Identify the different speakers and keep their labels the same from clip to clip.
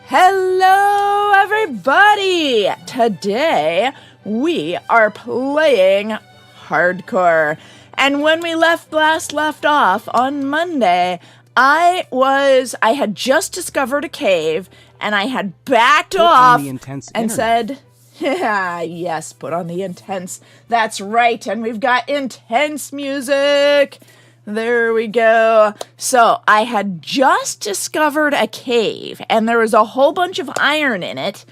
Speaker 1: Hello, everybody! Today, we are playing hardcore. And when we left off on Monday, I had just discovered a cave, and I had backed off and said, yeah, yes, put on the intense. That's right, and we've got intense music. There we go. So I had just discovered a cave, and there was a whole bunch of iron in it,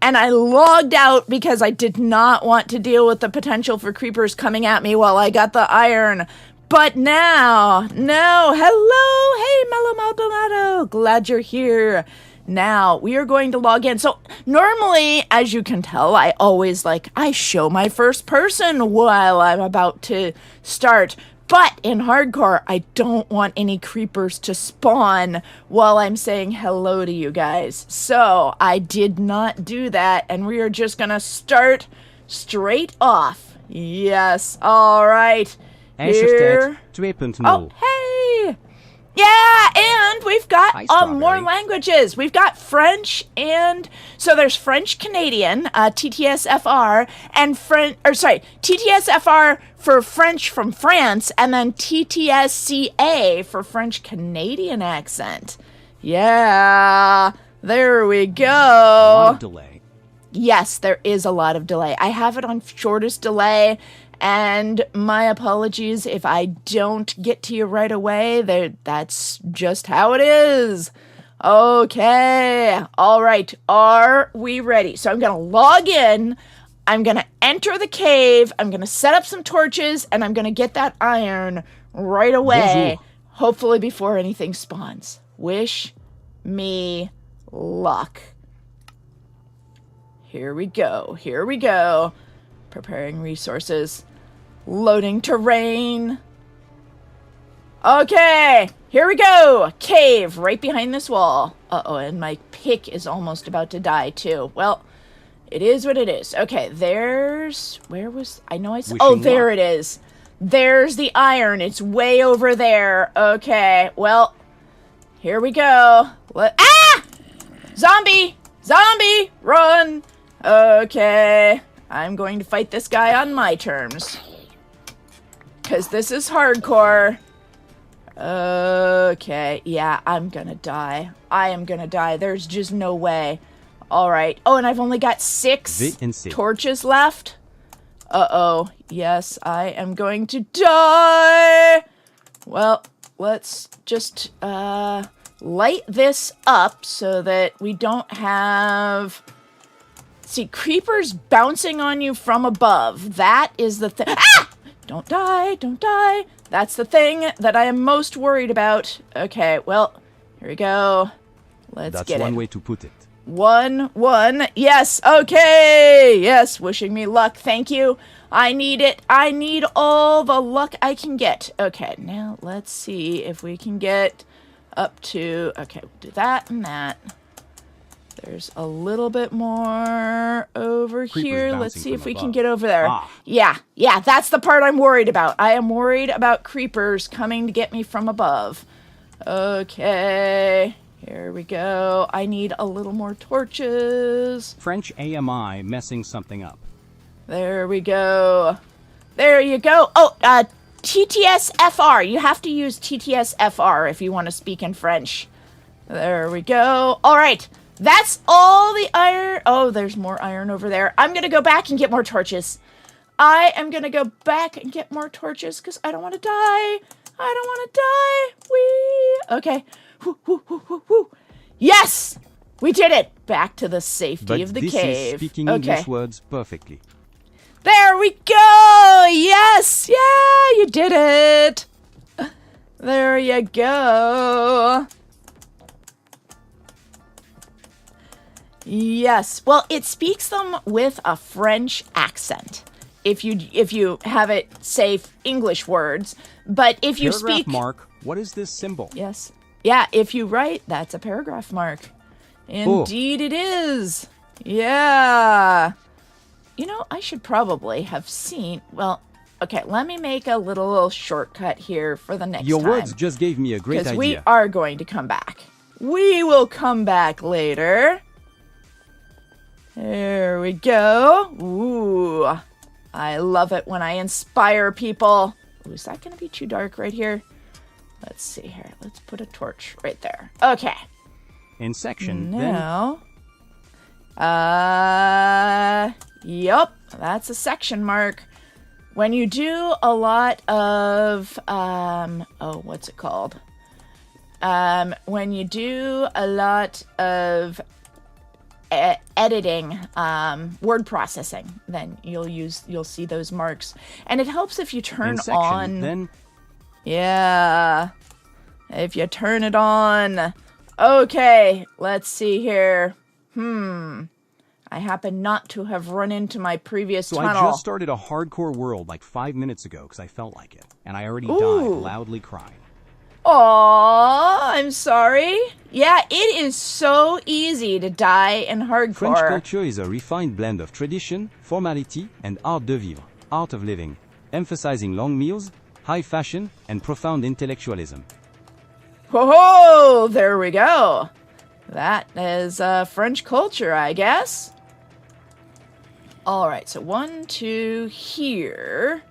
Speaker 1: and I logged out because I did not want to deal with the potential for creepers coming at me while I got the iron. But now, hello, hey, Mellow Maldonado, glad you're here. Now, we are going to log in. So, normally, as you can tell, I show my first person while I'm about to start. But in hardcore, I don't want any creepers to spawn while I'm saying hello to you guys. So I did not do that, and we are just going to start straight off. Yes, all right. Here. Oh, hey. Yeah, and we've got more languages. We've got French and... So there's French-Canadian, TTSFR, and TTSFR for French from France, and then TTSCA for French-Canadian accent. Yeah, there we go.
Speaker 2: A lot of delay.
Speaker 1: Yes, there is a lot of delay. I have it on shortest delay, and my apologies if I don't get to you right away. That's just how it is. Okay. All right. Are we ready? So I'm going to log in. I'm going to enter the cave. I'm going to set up some torches, and I'm going to get that iron right away.
Speaker 2: Bonjour.
Speaker 1: Hopefully before anything spawns. Wish me luck. Here we go. Here we go. Preparing resources. Loading terrain. Okay, here we go. Cave right behind this wall. Uh-oh, and my pick is almost about to die too. Well, it is what it is. Okay, oh, there it is. There's the iron. It's way over there. Okay, well, here we go. Zombie! Zombie! Run! Okay, I'm going to fight this guy on my terms. Because this is hardcore. Okay, yeah, I'm gonna die. I am gonna die. There's just no way. Alright. Oh, and I've only got 6 torches left. Uh-oh. Yes, I am going to die. Well, let's just, light this up so that we don't have... See, creepers bouncing on you from above. That is the thing. Ah! Don't die, don't die. That's the thing that I am most worried about. Okay, well, here we go. Let's get it.
Speaker 2: That's one way to put it.
Speaker 1: 1, 1. Yes, okay. Yes, wishing me luck. Thank you. I need it. I need all the luck I can get. Okay, now let's see if we can get up to... Okay, we'll do that and that. There's a little bit more over here. Let's see if we can get over there. Yeah, that's the part I'm worried about. I am worried about creepers coming to get me from above. Okay, here we go. I need a little more torches.
Speaker 2: French AMI messing something up.
Speaker 1: There we go. There you go. Oh, TTSFR. You have to use TTSFR if you want to speak in French. There we go. All right. That's all the iron. Oh, there's more iron over there. I'm going to go back and get more torches. I am going to go back and get more torches because I don't want to die. I don't want to die. Okay. Whoo. Yes! We did it. Back to the safety of the cave.
Speaker 2: But this is speaking English words perfectly.
Speaker 1: There we go. Yes. Yeah, you did it. There you go. Yes. Well, it speaks them with a French accent. If you have it say English words, but if you
Speaker 2: paragraph
Speaker 1: speak
Speaker 2: mark, what is this symbol?
Speaker 1: Yes. Yeah, if you write, that's a paragraph mark. Indeed it is. Yeah. You know, I should probably have seen, well, okay, let me make a little shortcut here for the next time.
Speaker 2: Your words just gave me a great idea.
Speaker 1: Because we are going to come back. We will come back later. There we go. Ooh, I love it when I inspire people. Ooh, is that going to be too dark right here? Let's see here. Let's put a torch right there. Okay.
Speaker 2: In section,
Speaker 1: now, yup, that's a section mark. When you do a lot of, what's it called? When you do a lot of editing, word processing, then you'll see those marks. And it helps if you turn on. Yeah. If you turn it on. Okay, let's see here. I happen not to have run into my previous tunnel.
Speaker 2: So I just started a hardcore world like 5 minutes ago because I felt like it. And I already died loudly crying.
Speaker 1: Aw, I'm sorry. Yeah, it is so easy to die in hardcore.
Speaker 2: French culture is a refined blend of tradition, formality, and art de vivre, art of living, emphasizing long meals, high fashion, and profound intellectualism.
Speaker 1: Whoa, there we go. That is French culture, I guess. All right, so 1, 2 here.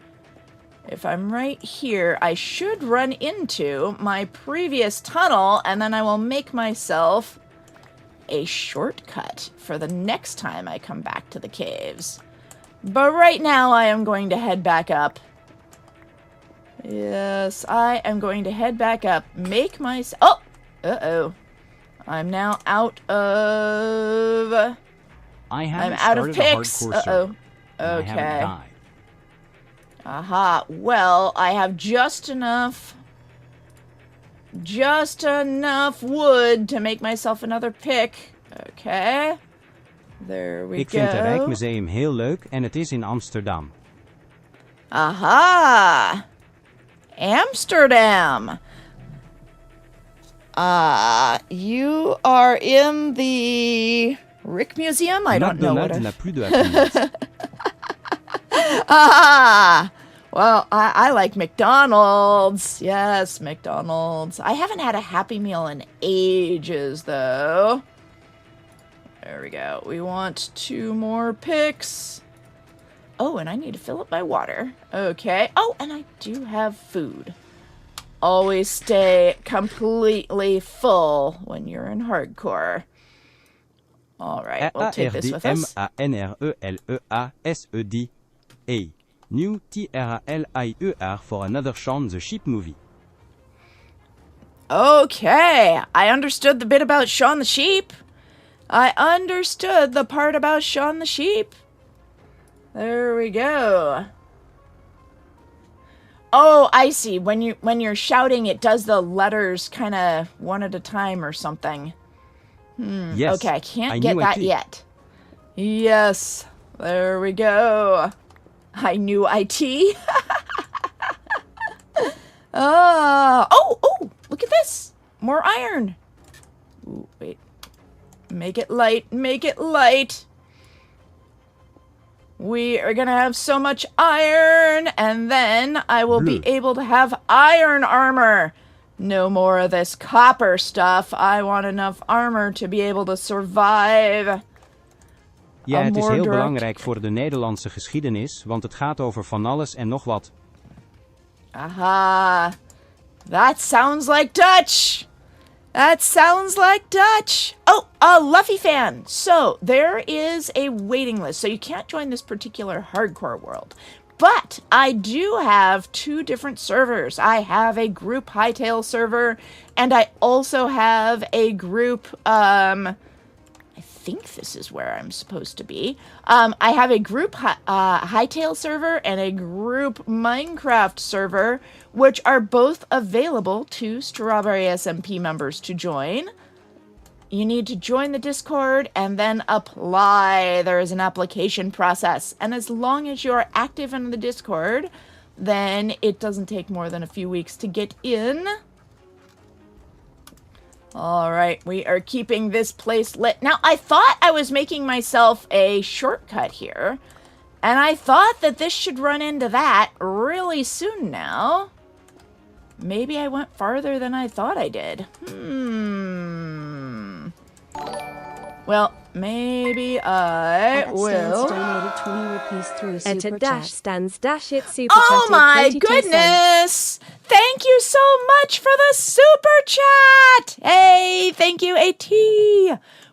Speaker 1: If I'm right here, I should run into my previous tunnel, and then I will make myself a shortcut for the next time I come back to the caves. But right now, I am going to head back up. Yes, I am going to head back up, make myself... Oh! Uh-oh. I'm now out of... I'm out of picks. Uh-oh. Okay.
Speaker 2: I haven't died.
Speaker 1: Aha. Well, I have just enough wood to make myself another pick. Okay. There we
Speaker 2: Ik
Speaker 1: go.
Speaker 2: vind het Rijksmuseum heel leuk en het is in Amsterdam.
Speaker 1: Aha. Amsterdam. You are in the Rick Museum? I don't know what
Speaker 2: McDonald's n'a plus de happiness.
Speaker 1: Ah! Well, I like McDonald's. Yes, McDonald's. I haven't had a Happy Meal in ages, though. There we go. We want 2 more picks. Oh, and I need to fill up my water. Okay. Oh, and I do have food. Always stay completely full when you're in hardcore. All right, we'll take this with us.
Speaker 2: A. New TRALIER for another Shaun the Sheep movie.
Speaker 1: Okay, I understood the bit about Shaun the Sheep. I understood the part about Shaun the Sheep. There we go. Oh, I see. When you're shouting, it does the letters kind of one at a time or something.
Speaker 2: Yes,
Speaker 1: okay, I can't get that yet. Yes, there we go. I knew IT. Oh, look at this. More iron. Ooh, wait. Make it light. Make it light. We are going to have so much iron, and then I will be able to have iron armor. No more of this copper stuff. I want enough armor to be able to survive.
Speaker 2: Ja, het is heel belangrijk voor de Nederlandse geschiedenis, want het gaat over van alles en nog wat.
Speaker 1: Aha. That sounds like Dutch. That sounds like Dutch. Oh, a Luffy fan. So, there is a waiting list. So, you can't join this particular hardcore world. But I do have 2 different servers. I have a group Hightail server, and I also have a group, I think this is where I'm supposed to be. I have a group Hightail server and a group Minecraft server, which are both available to Strawberry SMP members to join. You need to join the Discord and then apply. There is an application process. And as long as you're active in the Discord, then it doesn't take more than a few weeks to get in. All right, we are keeping this place lit. Now, I thought I was making myself a shortcut here, and I thought that this should run into that really soon now. Maybe I went farther than I thought I did. Well, maybe I will.
Speaker 3: Donated 20 rupees through a
Speaker 4: Enter
Speaker 3: super
Speaker 4: dash
Speaker 3: chat.
Speaker 4: stands dash it super
Speaker 1: Oh
Speaker 4: chatted
Speaker 1: my
Speaker 4: 22 cents.
Speaker 1: goodness! Thank you so much for the super chat! Hey, thank you, AT!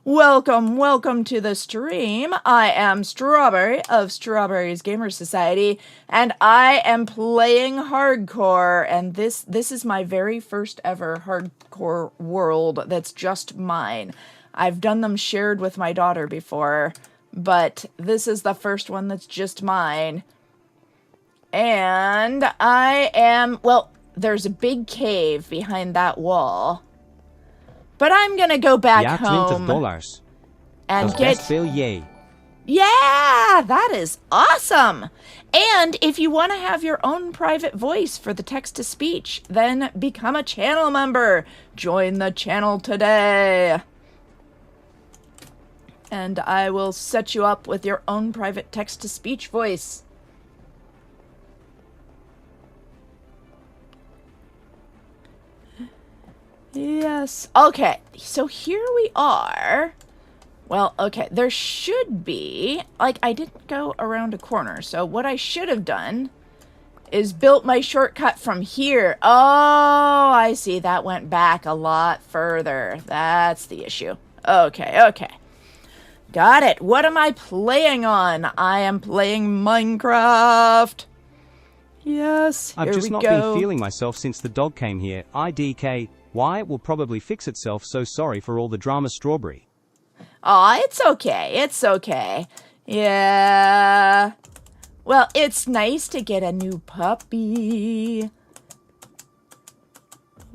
Speaker 1: Welcome to the stream. I am Strawberry of Strawberry's Gamer Society, and I am playing hardcore, and this is my very first ever hardcore world that's just mine. I've done them shared with my daughter before, but this is the first one that's just mine. And I am, well, there's a big cave behind that wall. But I'm gonna go back
Speaker 2: Ja,
Speaker 1: home
Speaker 2: $20.
Speaker 1: and
Speaker 2: Dat is
Speaker 1: get...
Speaker 2: best veel, yay.
Speaker 1: Yeah, that is awesome. And if you want to have your own private voice for the text-to-speech, then become a channel member. Join the channel today. And I will set you up with your own private text-to-speech voice. Yes. Okay, so here we are. Well, okay, there should be... Like, I didn't go around a corner, so what I should have done is built my shortcut from here. Oh, I see. That went back a lot further. That's the issue. Okay. Got it. What am I playing on? I am playing Minecraft. Yes, here we go.
Speaker 2: I've just not been feeling myself since the dog came here. IDK. Why? It will probably fix itself, so sorry for all the drama, Strawberry.
Speaker 1: Aw, it's okay. Yeah. Well, it's nice to get a new puppy.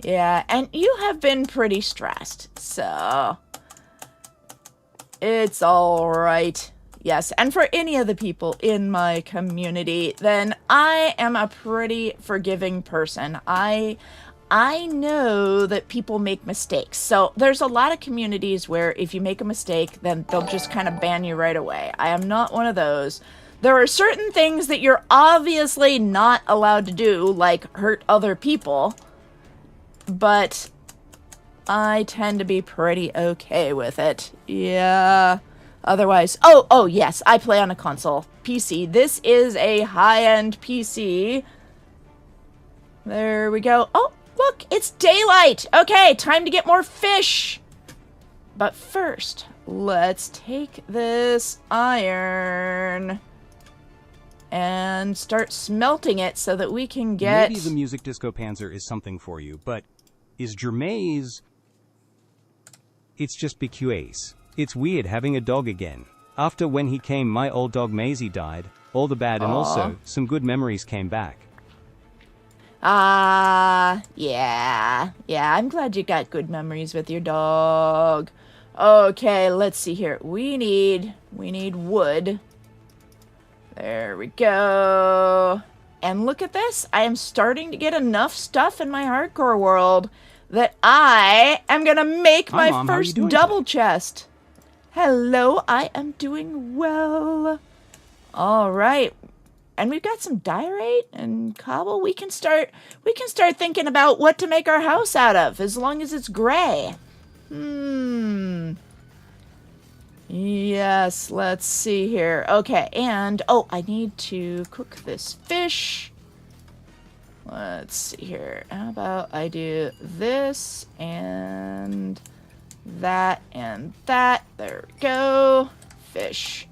Speaker 1: Yeah, and you have been pretty stressed, so... It's alright. Yes, and for any of the people in my community, then I am a pretty forgiving person. I know that people make mistakes. So there's a lot of communities where if you make a mistake, then they'll just kind of ban you right away. I am not one of those. There are certain things that you're obviously not allowed to do, like hurt other people. But I tend to be pretty okay with it. Yeah. Otherwise, oh yes, I play on a console. PC. This is a high-end PC. There we go. Oh! Look, it's daylight! Okay, time to get more fish! But first, let's take this iron and start smelting it so that we can get...
Speaker 2: Maybe the music disco panzer is something for you, but is Germaise... It's just BQAs. It's weird having a dog again. After when he came, my old dog Maisie died. All the bad and also, some good memories came back.
Speaker 1: Yeah, I'm glad you got good memories with your dog. Okay, let's see here. We need wood. There we go. And look at this. I am starting to get enough stuff in my hardcore world that I am gonna make my
Speaker 2: Mom,
Speaker 1: first
Speaker 2: how are you doing
Speaker 1: double
Speaker 2: today?
Speaker 1: chest. Hello, I am doing well. All right. And we've got some diorite and cobble. We can start thinking about what to make our house out of, as long as it's gray. Yes, let's see here. Okay, and I need to cook this fish. Let's see here. How about I do this and that and that. There we go. Fish.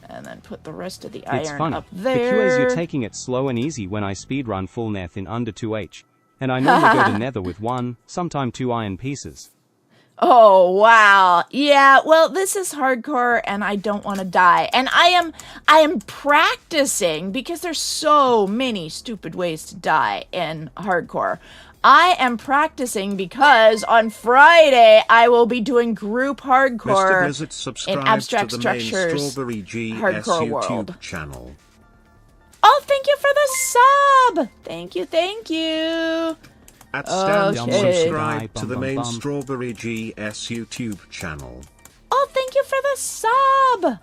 Speaker 1: And then put the rest of the
Speaker 2: It's
Speaker 1: iron
Speaker 2: funny.
Speaker 1: up
Speaker 2: BQAs,
Speaker 1: there.
Speaker 2: you're taking it slow and easy when I speedrun full Neth in under 2H. And I normally go to Nether with 1, sometime 2 iron pieces.
Speaker 1: Oh, wow. Yeah, well, this is hardcore and I don't want to die. And I am practicing because there's so many stupid ways to die in hardcore. I am practicing because on Friday I will be doing group hardcore
Speaker 5: Mr. Blizzard, subscribe
Speaker 1: in Abstract
Speaker 5: to the main
Speaker 1: Structures
Speaker 5: StrawberryGS
Speaker 1: hardcore
Speaker 5: YouTube
Speaker 1: world.
Speaker 5: channel.
Speaker 1: Oh, thank you for the sub! Thank you.
Speaker 5: At Stand,
Speaker 1: Okay.
Speaker 5: subscribe to the
Speaker 2: Bum,
Speaker 5: main
Speaker 2: bum, bum.
Speaker 5: StrawberryGS YouTube channel.
Speaker 1: Oh, thank you for the sub!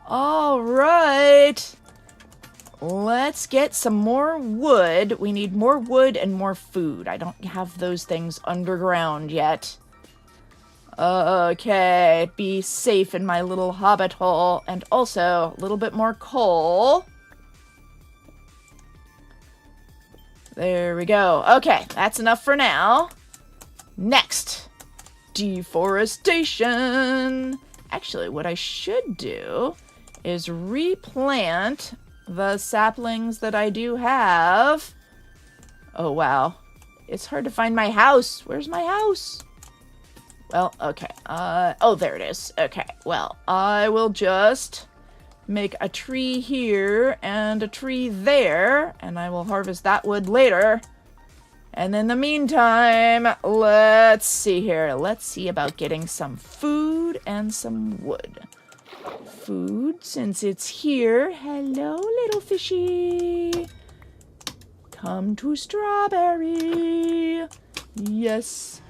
Speaker 1: All right. Let's get some more wood. We need more wood and more food. I don't have those things underground yet. Okay, be safe in my little hobbit hole. And also, a little bit more coal. There we go. Okay, that's enough for now. Next, deforestation. Actually, what I should do is replant the saplings that I do have. Oh, wow. It's hard to find my house. Where's my house? Well, okay. Oh, there it is. Okay, well, I will just make a tree here and a tree there, and I will harvest that wood later. And in the meantime, let's see here. Let's see about getting some food and some wood. Food, since it's here. Hello, little fishy. Come to Strawberry. Yes,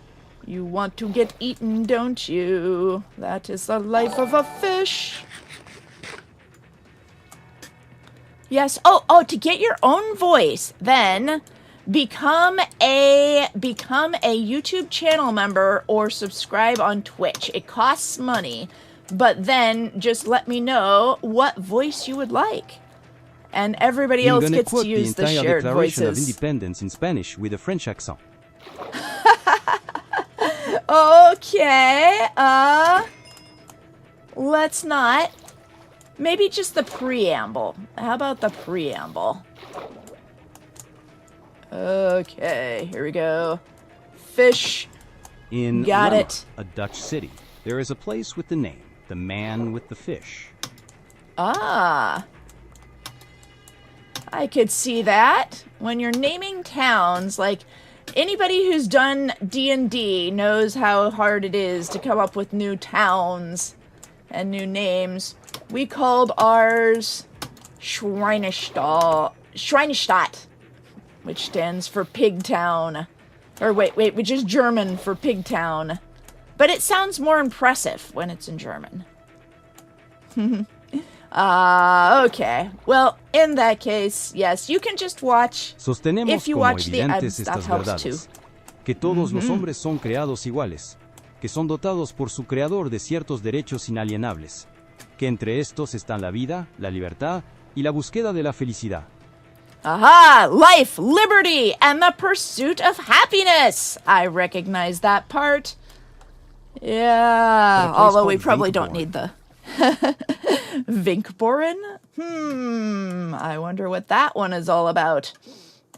Speaker 1: you want to get eaten, don't you? That is the life of a fish. Yes. Oh, to get your own voice, then become a YouTube channel member or subscribe on Twitch. It costs money, but then just let me know what voice you would like. And everybody else gets to use the shared
Speaker 2: Declaration
Speaker 1: voices.
Speaker 2: of Independence in Spanish with a French accent.
Speaker 1: Okay, let's not. Maybe just the preamble. How about the preamble? Okay, here we go. Fish.
Speaker 2: In
Speaker 1: Got
Speaker 2: Lemma,
Speaker 1: it.
Speaker 2: a Dutch city, there is a place with the name, the man with the fish.
Speaker 1: Ah. I could see that. When you're naming towns, like, anybody who's done D&D knows how hard it is to come up with new towns and new names. We called ours Schweinestadt, which stands for Pig Town. Or wait, which is German for Pig Town. But it sounds more impressive when it's in German. Okay. Well, in that case, yes, you can just watch.
Speaker 2: Sostenemos
Speaker 1: If you
Speaker 2: como
Speaker 1: watch the
Speaker 2: evidentes
Speaker 1: ads, that
Speaker 2: estas
Speaker 1: helps too.
Speaker 2: verdades, que todos los hombres son creados iguales, que son dotados por su creador de ciertos derechos inalienables, que entre estos están la vida, la libertad y la búsqueda de la felicidad.
Speaker 1: Aha! Life, liberty, and the pursuit of happiness! I recognize that part. Yeah,
Speaker 2: place
Speaker 1: although we
Speaker 2: called
Speaker 1: probably don't
Speaker 2: Vinkborn.
Speaker 1: need the... Vinkborn? I wonder what that one is all about.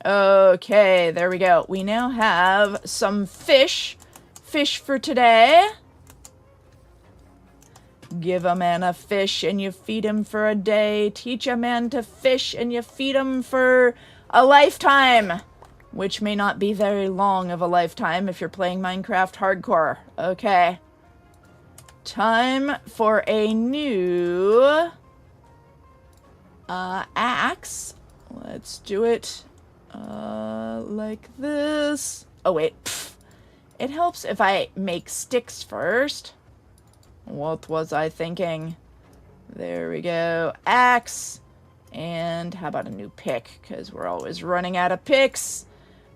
Speaker 1: Okay, there we go. We now have some fish. Fish for today. Give a man a fish and you feed him for a day. Teach a man to fish and you feed him for a lifetime. Which may not be very long of a lifetime if you're playing Minecraft hardcore. Okay. Time for a new axe. Let's do it like this. Oh, wait. It helps if I make sticks first. What was I thinking? There we go. Axe. And how about a new pick? Because we're always running out of picks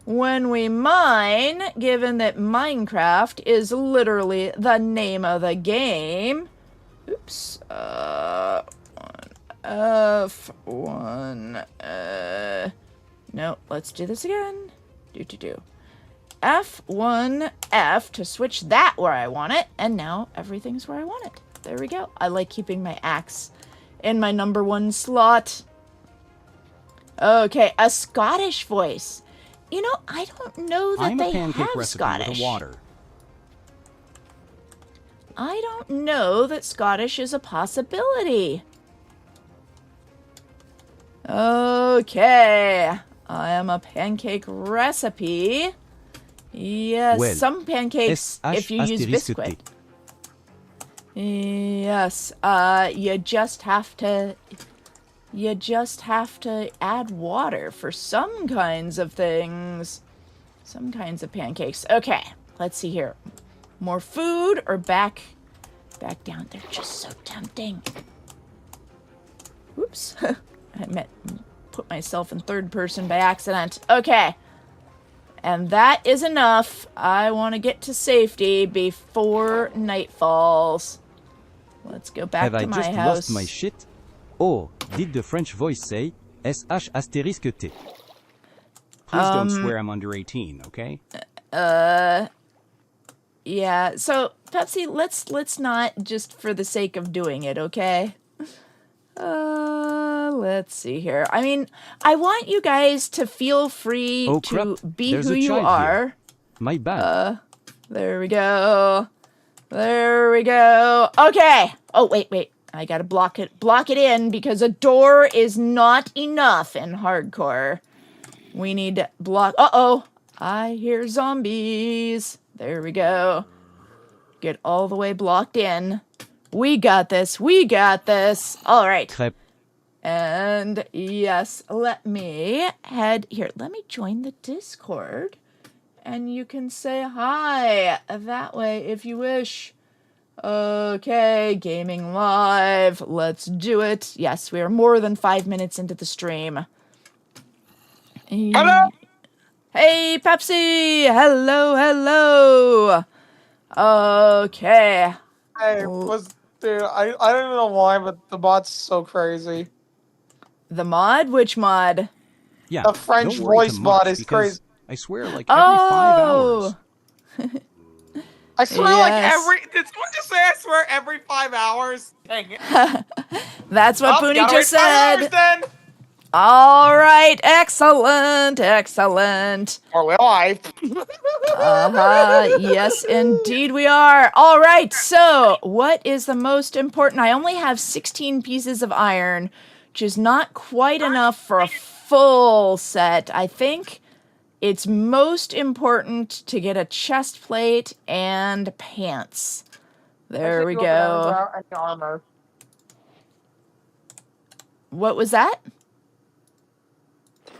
Speaker 1: when we mine, given that Minecraft is literally the name of the game. Oops. F1. No, let's do this again. F1, F to switch that where I want it, and now everything's where I want it. There we go. I like keeping my axe in my number 1 slot. Okay, a Scottish voice. You know, I don't know that
Speaker 2: I'm
Speaker 1: they
Speaker 2: a pancake
Speaker 1: have
Speaker 2: recipe
Speaker 1: Scottish.
Speaker 2: with water.
Speaker 1: I don't know that Scottish is a possibility. Okay, I am a pancake recipe. Yes,
Speaker 2: Well,
Speaker 1: some pancakes, if you use Biscuit. Yes, you just have to add water for some kinds of things. Some kinds of pancakes. Okay, let's see here. More food or back down. They're just so tempting. Oops. I put myself in third person by accident. Okay. And that is enough. I want to get to safety before night falls. Let's go back
Speaker 2: Have
Speaker 1: to
Speaker 2: I
Speaker 1: my
Speaker 2: just
Speaker 1: house.
Speaker 2: lost my shit? Or did the French voice say SH asterisk T? Please don't swear I'm under 18, okay?
Speaker 1: Yeah, so Pepsi, let's not just for the sake of doing it, okay? Let's see here. I mean, I want you guys to feel free
Speaker 2: Oh,
Speaker 1: to
Speaker 2: crap.
Speaker 1: be
Speaker 2: There's
Speaker 1: who
Speaker 2: a
Speaker 1: you
Speaker 2: child
Speaker 1: are.
Speaker 2: here. My bad.
Speaker 1: There we go. There we go. Okay. Oh, wait. I gotta block it in because a door is not enough in hardcore. We need to block. Uh-oh. I hear zombies. There we go. Get all the way blocked in. We got this. All right.
Speaker 2: Crêpe.
Speaker 1: And yes, let me head here. Let me join the Discord. And you can say hi that way if you wish. Okay, gaming live. Let's do it. Yes, we are more than 5 minutes into the stream.
Speaker 4: Hello?
Speaker 1: Hey, Pepsi! Hello! Okay.
Speaker 4: Hey, dude, I don't even know why, but the mod's so crazy.
Speaker 1: The mod? Which mod?
Speaker 2: Yeah,
Speaker 4: The French
Speaker 2: don't worry
Speaker 4: voice
Speaker 2: too
Speaker 4: mod
Speaker 2: much
Speaker 4: is
Speaker 2: because
Speaker 4: crazy.
Speaker 2: I swear like every 5
Speaker 1: Oh!
Speaker 2: hours.
Speaker 4: I swear, like
Speaker 1: Yes.
Speaker 4: did someone just say I swear every 5 hours? Dang it.
Speaker 1: That's what
Speaker 4: Oh,
Speaker 1: Booney
Speaker 4: gotta
Speaker 1: just
Speaker 4: wait 5 hours
Speaker 1: said.
Speaker 4: then.
Speaker 1: All right, excellent.
Speaker 4: Or will I?
Speaker 1: Yes, indeed we are. All right, so what is the most important? I only have 16 pieces of iron, which is not quite enough for a full set. I think it's most important to get a chest plate and pants. There we go.
Speaker 4: Any armor.
Speaker 1: What was that?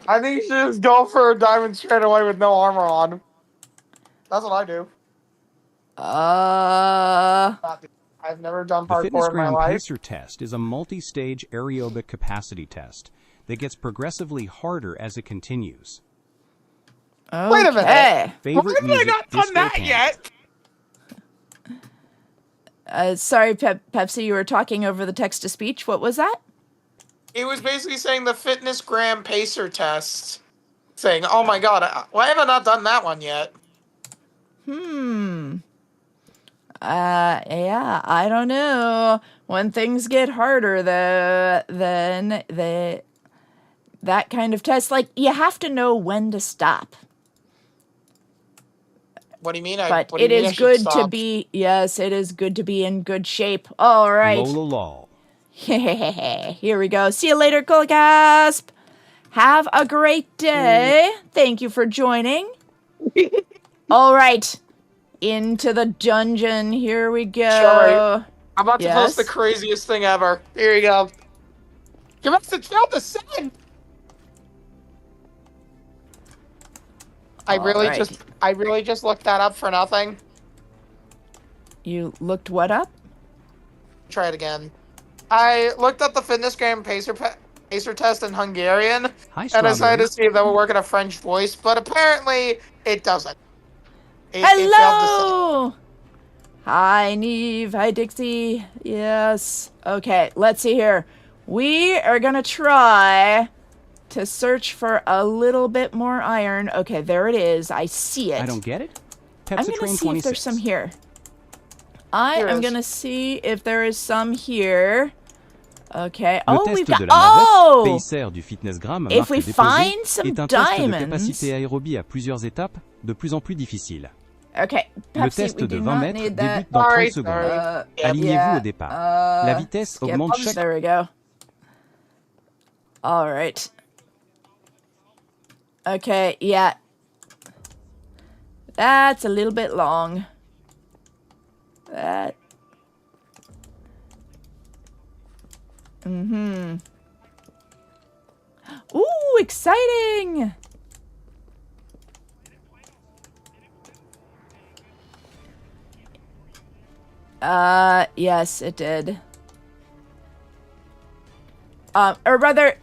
Speaker 4: I think you should just go for a diamond straight away with no armor on. That's what I do. I've never done
Speaker 2: The fitness
Speaker 4: hardcore in my
Speaker 2: gram
Speaker 4: life.
Speaker 2: pacer test is a multi-stage aerobic capacity test that gets progressively harder as it continues.
Speaker 1: Okay.
Speaker 4: Wait a minute.
Speaker 2: Favorite
Speaker 4: Why have I
Speaker 2: music,
Speaker 4: not done
Speaker 2: disco
Speaker 4: that
Speaker 2: pants.
Speaker 4: yet?
Speaker 1: Sorry, Pepsi, you were talking over the text-to-speech. What was that?
Speaker 4: It was basically saying the fitness gram pacer test. Saying, oh my god, why have I not done that one yet?
Speaker 1: Yeah, I don't know. When things get harder, then that kind of test, like, you have to know when to stop.
Speaker 4: What do you mean?
Speaker 1: But
Speaker 4: what do you
Speaker 1: it
Speaker 4: mean I
Speaker 1: is
Speaker 4: should
Speaker 1: good to
Speaker 4: stop?
Speaker 1: be, yes, it is good to be in good shape. All right.
Speaker 2: Lol.
Speaker 1: Here we go. See you later, Coolcasp. Have a great day. Thank you for joining. All right. Into the dungeon. Here we go.
Speaker 4: Sorry. I'm about to
Speaker 1: Yes?
Speaker 4: post the craziest thing ever. Here you go. Give us the chill to send. I really just looked that up for nothing.
Speaker 1: You looked what up?
Speaker 4: Try it again. I looked up the fitness gram pacer test in Hungarian,
Speaker 2: Hi,
Speaker 4: and I decided
Speaker 2: Strawberry.
Speaker 4: to see if that would work in a French voice, but apparently it doesn't. It failed to send.
Speaker 1: Hello! Hi, Neve. Hi, Dixie. Yes. Okay, let's see here. We are gonna try to search for a little bit more iron. Okay, there it is. I see it.
Speaker 2: I don't get it.
Speaker 1: I'm
Speaker 2: Pepsi
Speaker 1: gonna
Speaker 2: Train
Speaker 1: see if
Speaker 2: 26.
Speaker 1: there's some here. I
Speaker 4: Here
Speaker 1: am
Speaker 4: is.
Speaker 1: gonna see if there is some here. Okay.
Speaker 2: Le
Speaker 1: Oh,
Speaker 2: test
Speaker 1: we've
Speaker 2: de
Speaker 1: got.
Speaker 2: la navette,
Speaker 1: Oh!
Speaker 2: payseur du fitness gram
Speaker 1: If
Speaker 2: marque
Speaker 1: we
Speaker 2: déposée,
Speaker 1: find some
Speaker 2: est un test de
Speaker 1: diamonds-
Speaker 2: capacité aérobie à plusieurs étapes, de plus en plus difficile.
Speaker 1: Okay.
Speaker 2: Le
Speaker 1: Pepsi,
Speaker 2: test
Speaker 1: we
Speaker 2: de
Speaker 1: do
Speaker 2: 20
Speaker 1: not
Speaker 2: mètres
Speaker 1: need that.
Speaker 2: débute dans 30
Speaker 4: Sorry,
Speaker 2: secondes.
Speaker 4: sorry.
Speaker 2: Alignez-vous
Speaker 1: Yeah.
Speaker 2: au départ. La vitesse
Speaker 1: Skip.
Speaker 2: augmente chaque...
Speaker 1: There we go. All right. Okay, yeah. That's a little bit long. That. Ooh, exciting! Yes, it did. Or rather,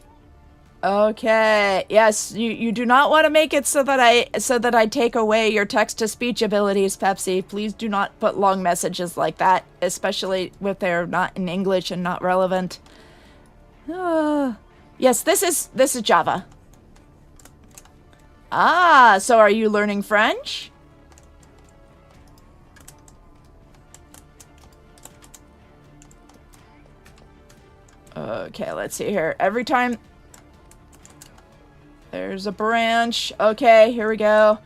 Speaker 1: Okay. Yes, you do not want to make it so that I take away your text to speech abilities, Pepsi. Please do not put long messages like that, especially if they're not in English and not relevant. Yes, this is Java. Ah, so are you learning French? Okay, let's see here. Every time there's a branch. Okay, here we go.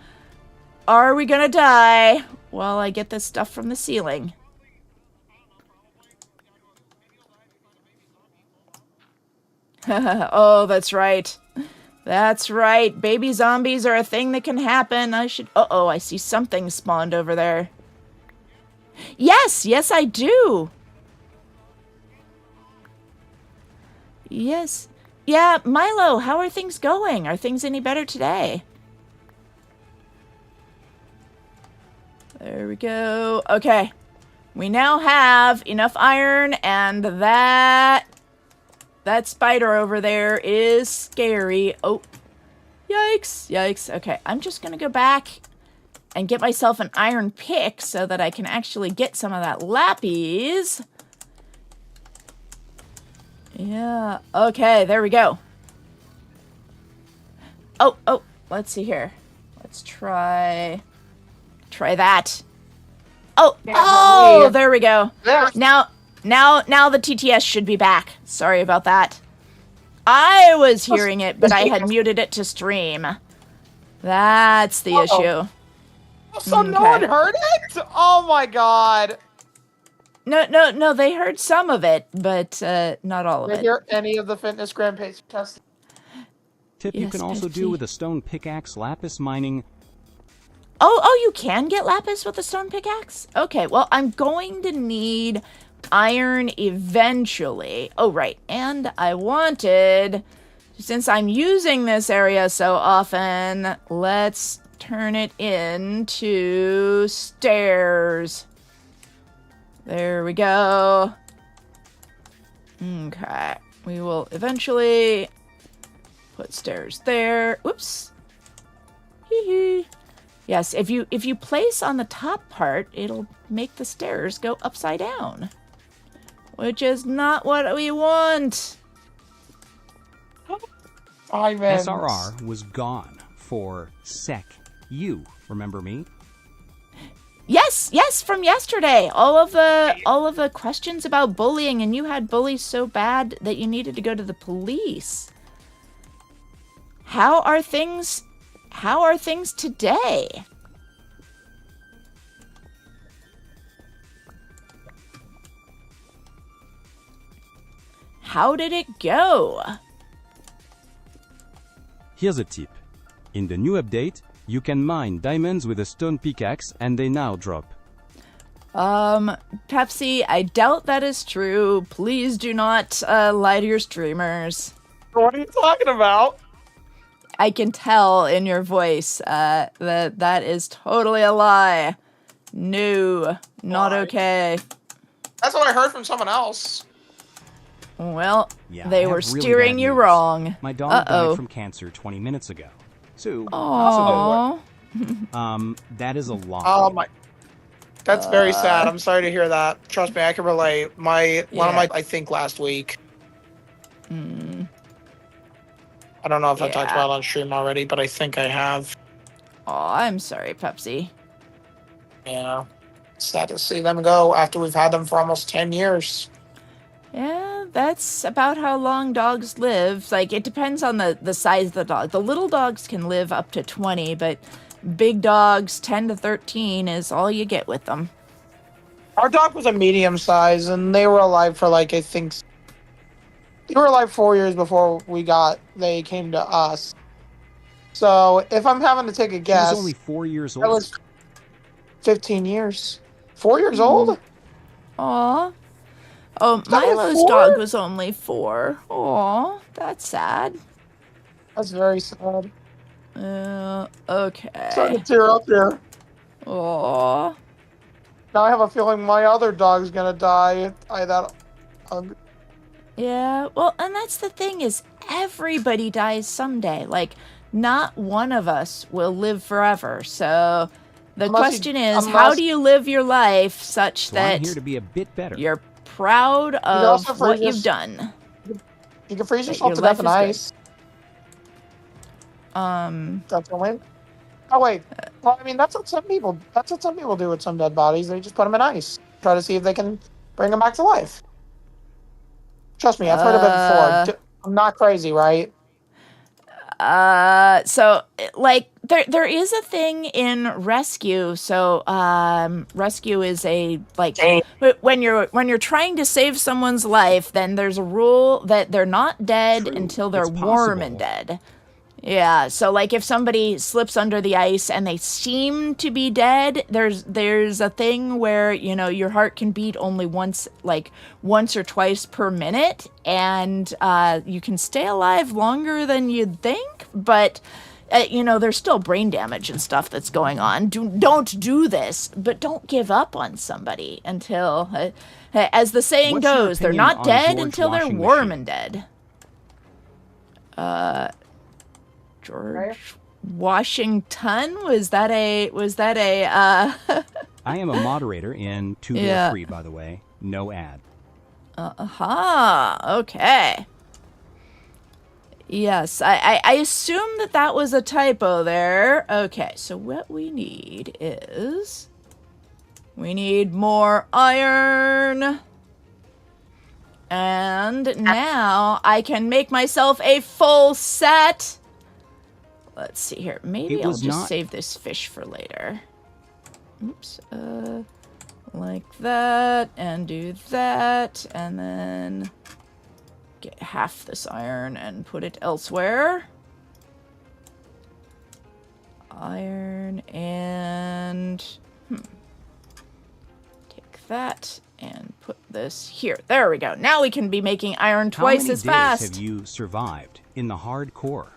Speaker 1: Are we gonna die while I get this stuff from the ceiling? Oh, that's right. That's right. Baby zombies are a thing that can happen. I should... Uh-oh, I see something spawned over there. Yes, yes, I do. Yes. Yeah, Milo, how are things going? Are things any better today? There we go. Okay. We now have enough iron, and that spider over there is scary. Oh. Yikes. Yikes. Okay, I'm just gonna go back and get myself an iron pick so that I can actually get some of that lapis. Yeah, okay, there we go. Oh, let's see here. Let's try that. Oh, there we go. Now the TTS should be back. Sorry about that. I was hearing it, but I had muted it to stream. That's the issue.
Speaker 4: So no one heard it? Oh my god.
Speaker 1: No, they heard some of it, but not all of it.
Speaker 4: Did you hear any of the fitness grand pace test?
Speaker 2: Tip you can also do with a stone pickaxe lapis mining.
Speaker 1: Oh, you can get lapis with a stone pickaxe? Okay, well, I'm going to need iron eventually. Oh, right, and I wanted, since I'm using this area so often, let's turn it into stairs. There we go. Okay. We will eventually put stairs there. Oops. Hee-hee. Yes, if you place on the top part, it'll make the stairs go upside down. Which is not what we want.
Speaker 2: SRR was gone for sec. You remember me?
Speaker 1: Yes, from yesterday. All of the questions about bullying, and you had bullies so bad that you needed to go to the police. How are things today? How did it go?
Speaker 2: Here's a tip. In the new update, you can mine diamonds with a stone pickaxe, and they now drop.
Speaker 1: Pepsi, I doubt that is true. Please do not lie to your streamers.
Speaker 4: What are you talking about?
Speaker 1: I can tell in your voice that is totally a lie. No, not okay.
Speaker 4: That's what I heard from someone else.
Speaker 1: Well,
Speaker 2: Yeah,
Speaker 1: they
Speaker 2: I
Speaker 1: were
Speaker 2: have really
Speaker 1: steering
Speaker 2: bad
Speaker 1: you
Speaker 2: news.
Speaker 1: wrong.
Speaker 2: My dog died from cancer 20 minutes ago. So,
Speaker 1: Aww.
Speaker 2: that is a lot.
Speaker 4: Oh my. That's very sad. I'm sorry to hear that. Trust me, I can relate. One of my, I think last week. I don't know if I talked about it on stream already, but I think I have.
Speaker 1: Oh, I'm sorry, Pepsi.
Speaker 4: Yeah. Sad to see them go after we've had them for almost 10 years.
Speaker 1: Yeah, that's about how long dogs live. Like, it depends on the size of the dog. The little dogs can live up to 20, but big dogs, 10 to 13 is all you get with them.
Speaker 4: Our dog was a medium size, and they were alive for, like, I think... They were alive 4 years before they came to us. So, if I'm having to take a guess...
Speaker 2: He was only 4 years old.
Speaker 4: That was 15 years. 4 years old?
Speaker 1: Aw. Oh, Milo's dog was only 4. Aw, that's sad.
Speaker 4: That's very sad.
Speaker 1: Okay.
Speaker 4: Starting to tear up here.
Speaker 1: Aw.
Speaker 4: Now I have a feeling my other dog's gonna die.
Speaker 1: Yeah, well, and that's the thing is everybody dies someday. Like, not one of us will live forever. So the question is, how do you live your life such
Speaker 2: So I'm
Speaker 1: that
Speaker 2: here to be a bit better.
Speaker 1: you're proud of
Speaker 4: also
Speaker 1: what
Speaker 4: freeze
Speaker 1: you've done?
Speaker 4: You can freeze
Speaker 1: That
Speaker 4: yourself
Speaker 1: your
Speaker 4: to death
Speaker 1: life
Speaker 4: in
Speaker 1: is good.
Speaker 4: ice. That's the way. Oh wait. Well, I mean, that's what some people. That's what some people do with some dead bodies. They just put them in ice, try to see if they can bring them back to life. Trust me, I've heard of it before. I'm not crazy, right?
Speaker 1: So like there is a thing in rescue. So rescue is a like when you're trying to save someone's life, then there's a rule that they're not dead
Speaker 2: True.
Speaker 1: until they're
Speaker 2: It's
Speaker 1: warm
Speaker 2: possible.
Speaker 1: and dead. Yeah, so like if somebody slips under the ice and they seem to be dead, there's a thing where, you know, your heart can beat only once or twice per minute, and you can stay alive longer than you'd think, but you know, there's still brain damage and stuff that's going on. Don't do this, but don't give up on somebody until, as the saying
Speaker 2: What's your
Speaker 1: goes, they're
Speaker 2: opinion
Speaker 1: not
Speaker 2: on
Speaker 1: dead
Speaker 2: George
Speaker 1: until they're
Speaker 2: washing
Speaker 1: warm
Speaker 2: machine?
Speaker 1: and dead. George Washington? Was that a
Speaker 2: I am a moderator in Two Door
Speaker 1: Yeah.
Speaker 2: Free, by the way. No ad.
Speaker 1: Aha, okay. Yes, I assume that was a typo there. Okay, so what we need is we need more iron. And now I can make myself a full set. Let's see here. Maybe I'll just save this fish for later. Oops. Like that, and do that, and then get half this iron and put it elsewhere. Iron and... Take that and put this here. There we go. Now we can be making iron twice as
Speaker 2: How many
Speaker 1: fast.
Speaker 2: days have you survived in the hardcore?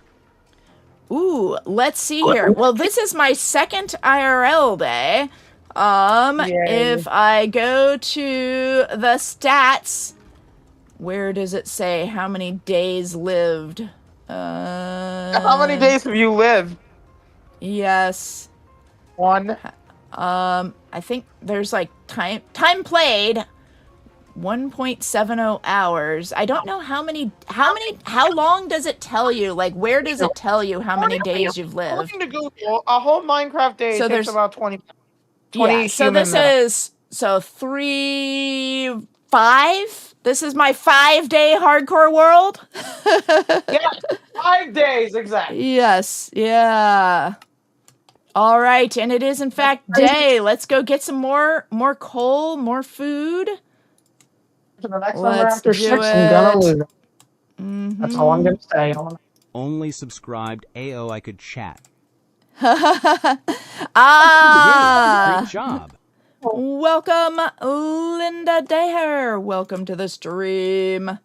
Speaker 1: Ooh, let's see here. Well, this is my second IRL day. If I go to the stats, where does it say how many days lived?
Speaker 4: How many days have you lived?
Speaker 1: Yes.
Speaker 4: 1.
Speaker 1: I think there's like time played 1.70 hours. I don't know how long does it tell you? Like, where does it tell you how many days you've lived?
Speaker 4: According to Google, a whole Minecraft day
Speaker 1: So
Speaker 4: takes
Speaker 1: there's-
Speaker 4: about 20
Speaker 1: Yeah, so
Speaker 4: human
Speaker 1: this
Speaker 4: minutes.
Speaker 1: is 5. This is my 5-day hardcore world.
Speaker 4: Yeah, 5 days, exactly.
Speaker 1: Yes, yeah. All right, and it is in fact day. Let's go get some more coal, more food.
Speaker 4: So the next number
Speaker 1: Let's
Speaker 4: after
Speaker 1: do
Speaker 4: 6, I'm gonna
Speaker 1: it.
Speaker 4: lose. That's all I'm gonna say.
Speaker 2: Only subscribed. AO, I could chat.
Speaker 1: Ah!
Speaker 2: Great job.
Speaker 1: Welcome, Linda Daher. Welcome to the stream.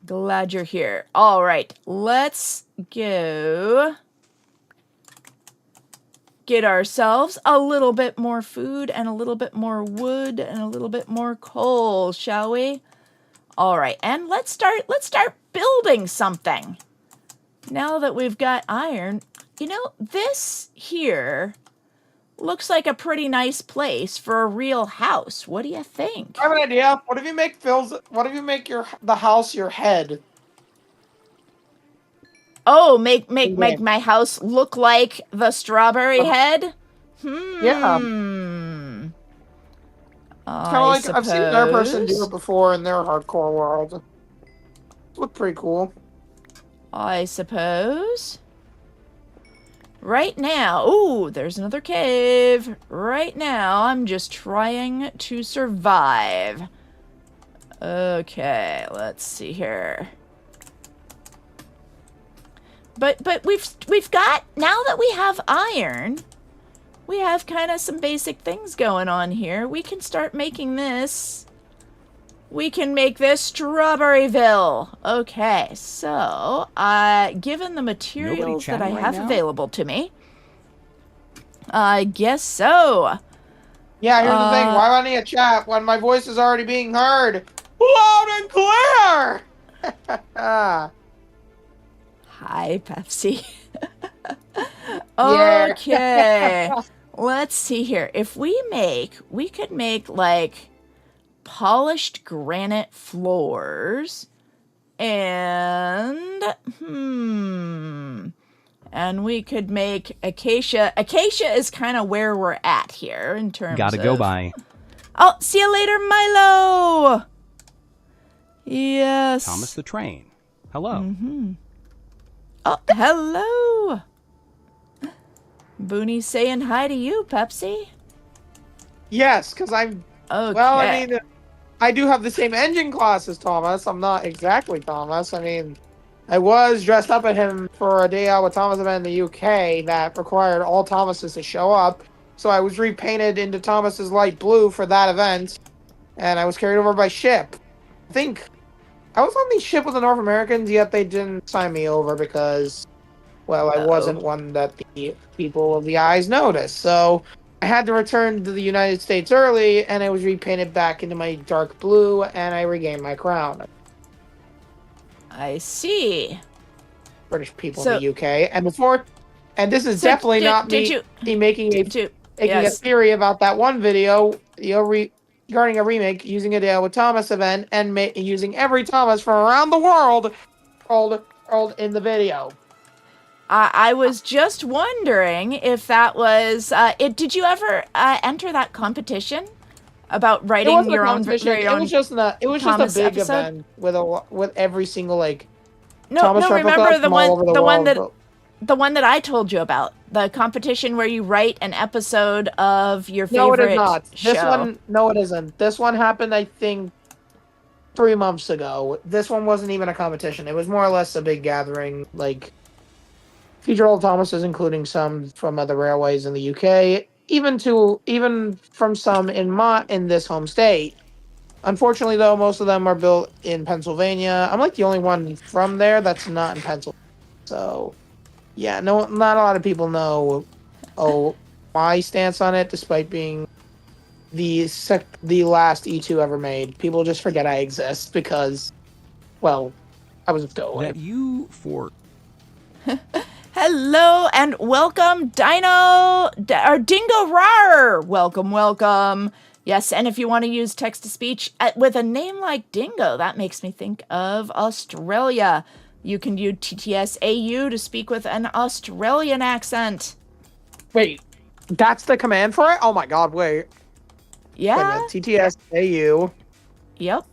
Speaker 1: Glad you're here. All right, let's go get ourselves a little bit more food and a little bit more wood and a little bit more coal, shall we? All right, and let's start building something. Now that we've got iron, you know, this here looks like a pretty nice place for a real house. What do you think?
Speaker 4: I have an idea. What if you make the house your head?
Speaker 1: Oh, make my house look like the strawberry head?
Speaker 4: Yeah. Kind of like I've seen another person do it before in their hardcore world. Look pretty cool.
Speaker 1: I suppose. Right now, ooh, there's another cave. Right now, I'm just trying to survive. Okay, let's see here. But we've got, now that we have iron, we have kind of some basic things going on here. We can start making this. We can make this Strawberryville. Okay, so, given the materials that I have available to me, I guess so.
Speaker 4: Yeah, here's the thing. Why do I need a chat when my voice is already being heard? Loud and clear!
Speaker 1: Hi, Pepsi.
Speaker 4: Yeah.
Speaker 1: Okay. Let's see here. If we could make like polished granite floors and and we could make acacia. Acacia is kind of where we're at here in terms
Speaker 2: Gotta
Speaker 1: of...
Speaker 2: go by.
Speaker 1: Oh, see you later, Milo! Yes.
Speaker 2: Thomas the Train. Hello.
Speaker 1: Oh, hello! Booney's saying hi to you, Pepsi.
Speaker 4: Yes, because I'm...
Speaker 1: Okay.
Speaker 4: Well, I mean, I do have the same engine class as Thomas. I'm not exactly Thomas. I mean, I was dressed up at him for a day out with Thomas event in the UK that required all Thomases to show up. So I was repainted into Thomas's light blue for that event, and I was carried over by ship. I think I was on the ship with the North Americans, yet they didn't sign me over because, well, I wasn't one that the people of the eyes noticed. So I had to return to the United States early, and I was repainted back into my dark blue, and I regained my crown.
Speaker 1: I see.
Speaker 4: British people
Speaker 1: So-
Speaker 4: in the UK, and this is
Speaker 1: So
Speaker 4: definitely not
Speaker 1: did
Speaker 4: me making a
Speaker 1: yes.
Speaker 4: theory about that one video, regarding a remake using a Dale with Thomas event and using every Thomas from around the world rolled in the video.
Speaker 1: I was just wondering if that was did you ever enter that competition about writing your own?
Speaker 4: It was just a
Speaker 1: Thomas
Speaker 4: big
Speaker 1: episode?
Speaker 4: event with every single
Speaker 1: No,
Speaker 4: Thomas
Speaker 1: remember
Speaker 4: replicas
Speaker 1: the
Speaker 4: from all over the
Speaker 1: one
Speaker 4: world.
Speaker 1: the one that I told you about, the competition where you write an episode of your
Speaker 4: No, it
Speaker 1: favorite
Speaker 4: is not.
Speaker 1: show.
Speaker 4: This one, no, it isn't. This one happened, I think, 3 months ago. This one wasn't even a competition. It was more or less a big gathering, like feature old Thomases, including some from other railways in the UK, even from some in this home state. Unfortunately, though, most of them are built in Pennsylvania. I'm like the only one from there that's not in Pennsylvania. So, yeah, not a lot of people know my stance on it, despite being the last E2 ever made. People just forget I exist because, well, I was a stowaway.
Speaker 2: That you for
Speaker 1: Hello and welcome, Dingo Rar. Welcome. Yes, and if you want to use text-to-speech with a name like Dingo, that makes me think of Australia. You can use TTS-AU to speak with an Australian accent.
Speaker 4: Wait, that's the command for it? Oh my god, wait.
Speaker 1: Yeah?
Speaker 4: TTS-AU.
Speaker 1: Yep.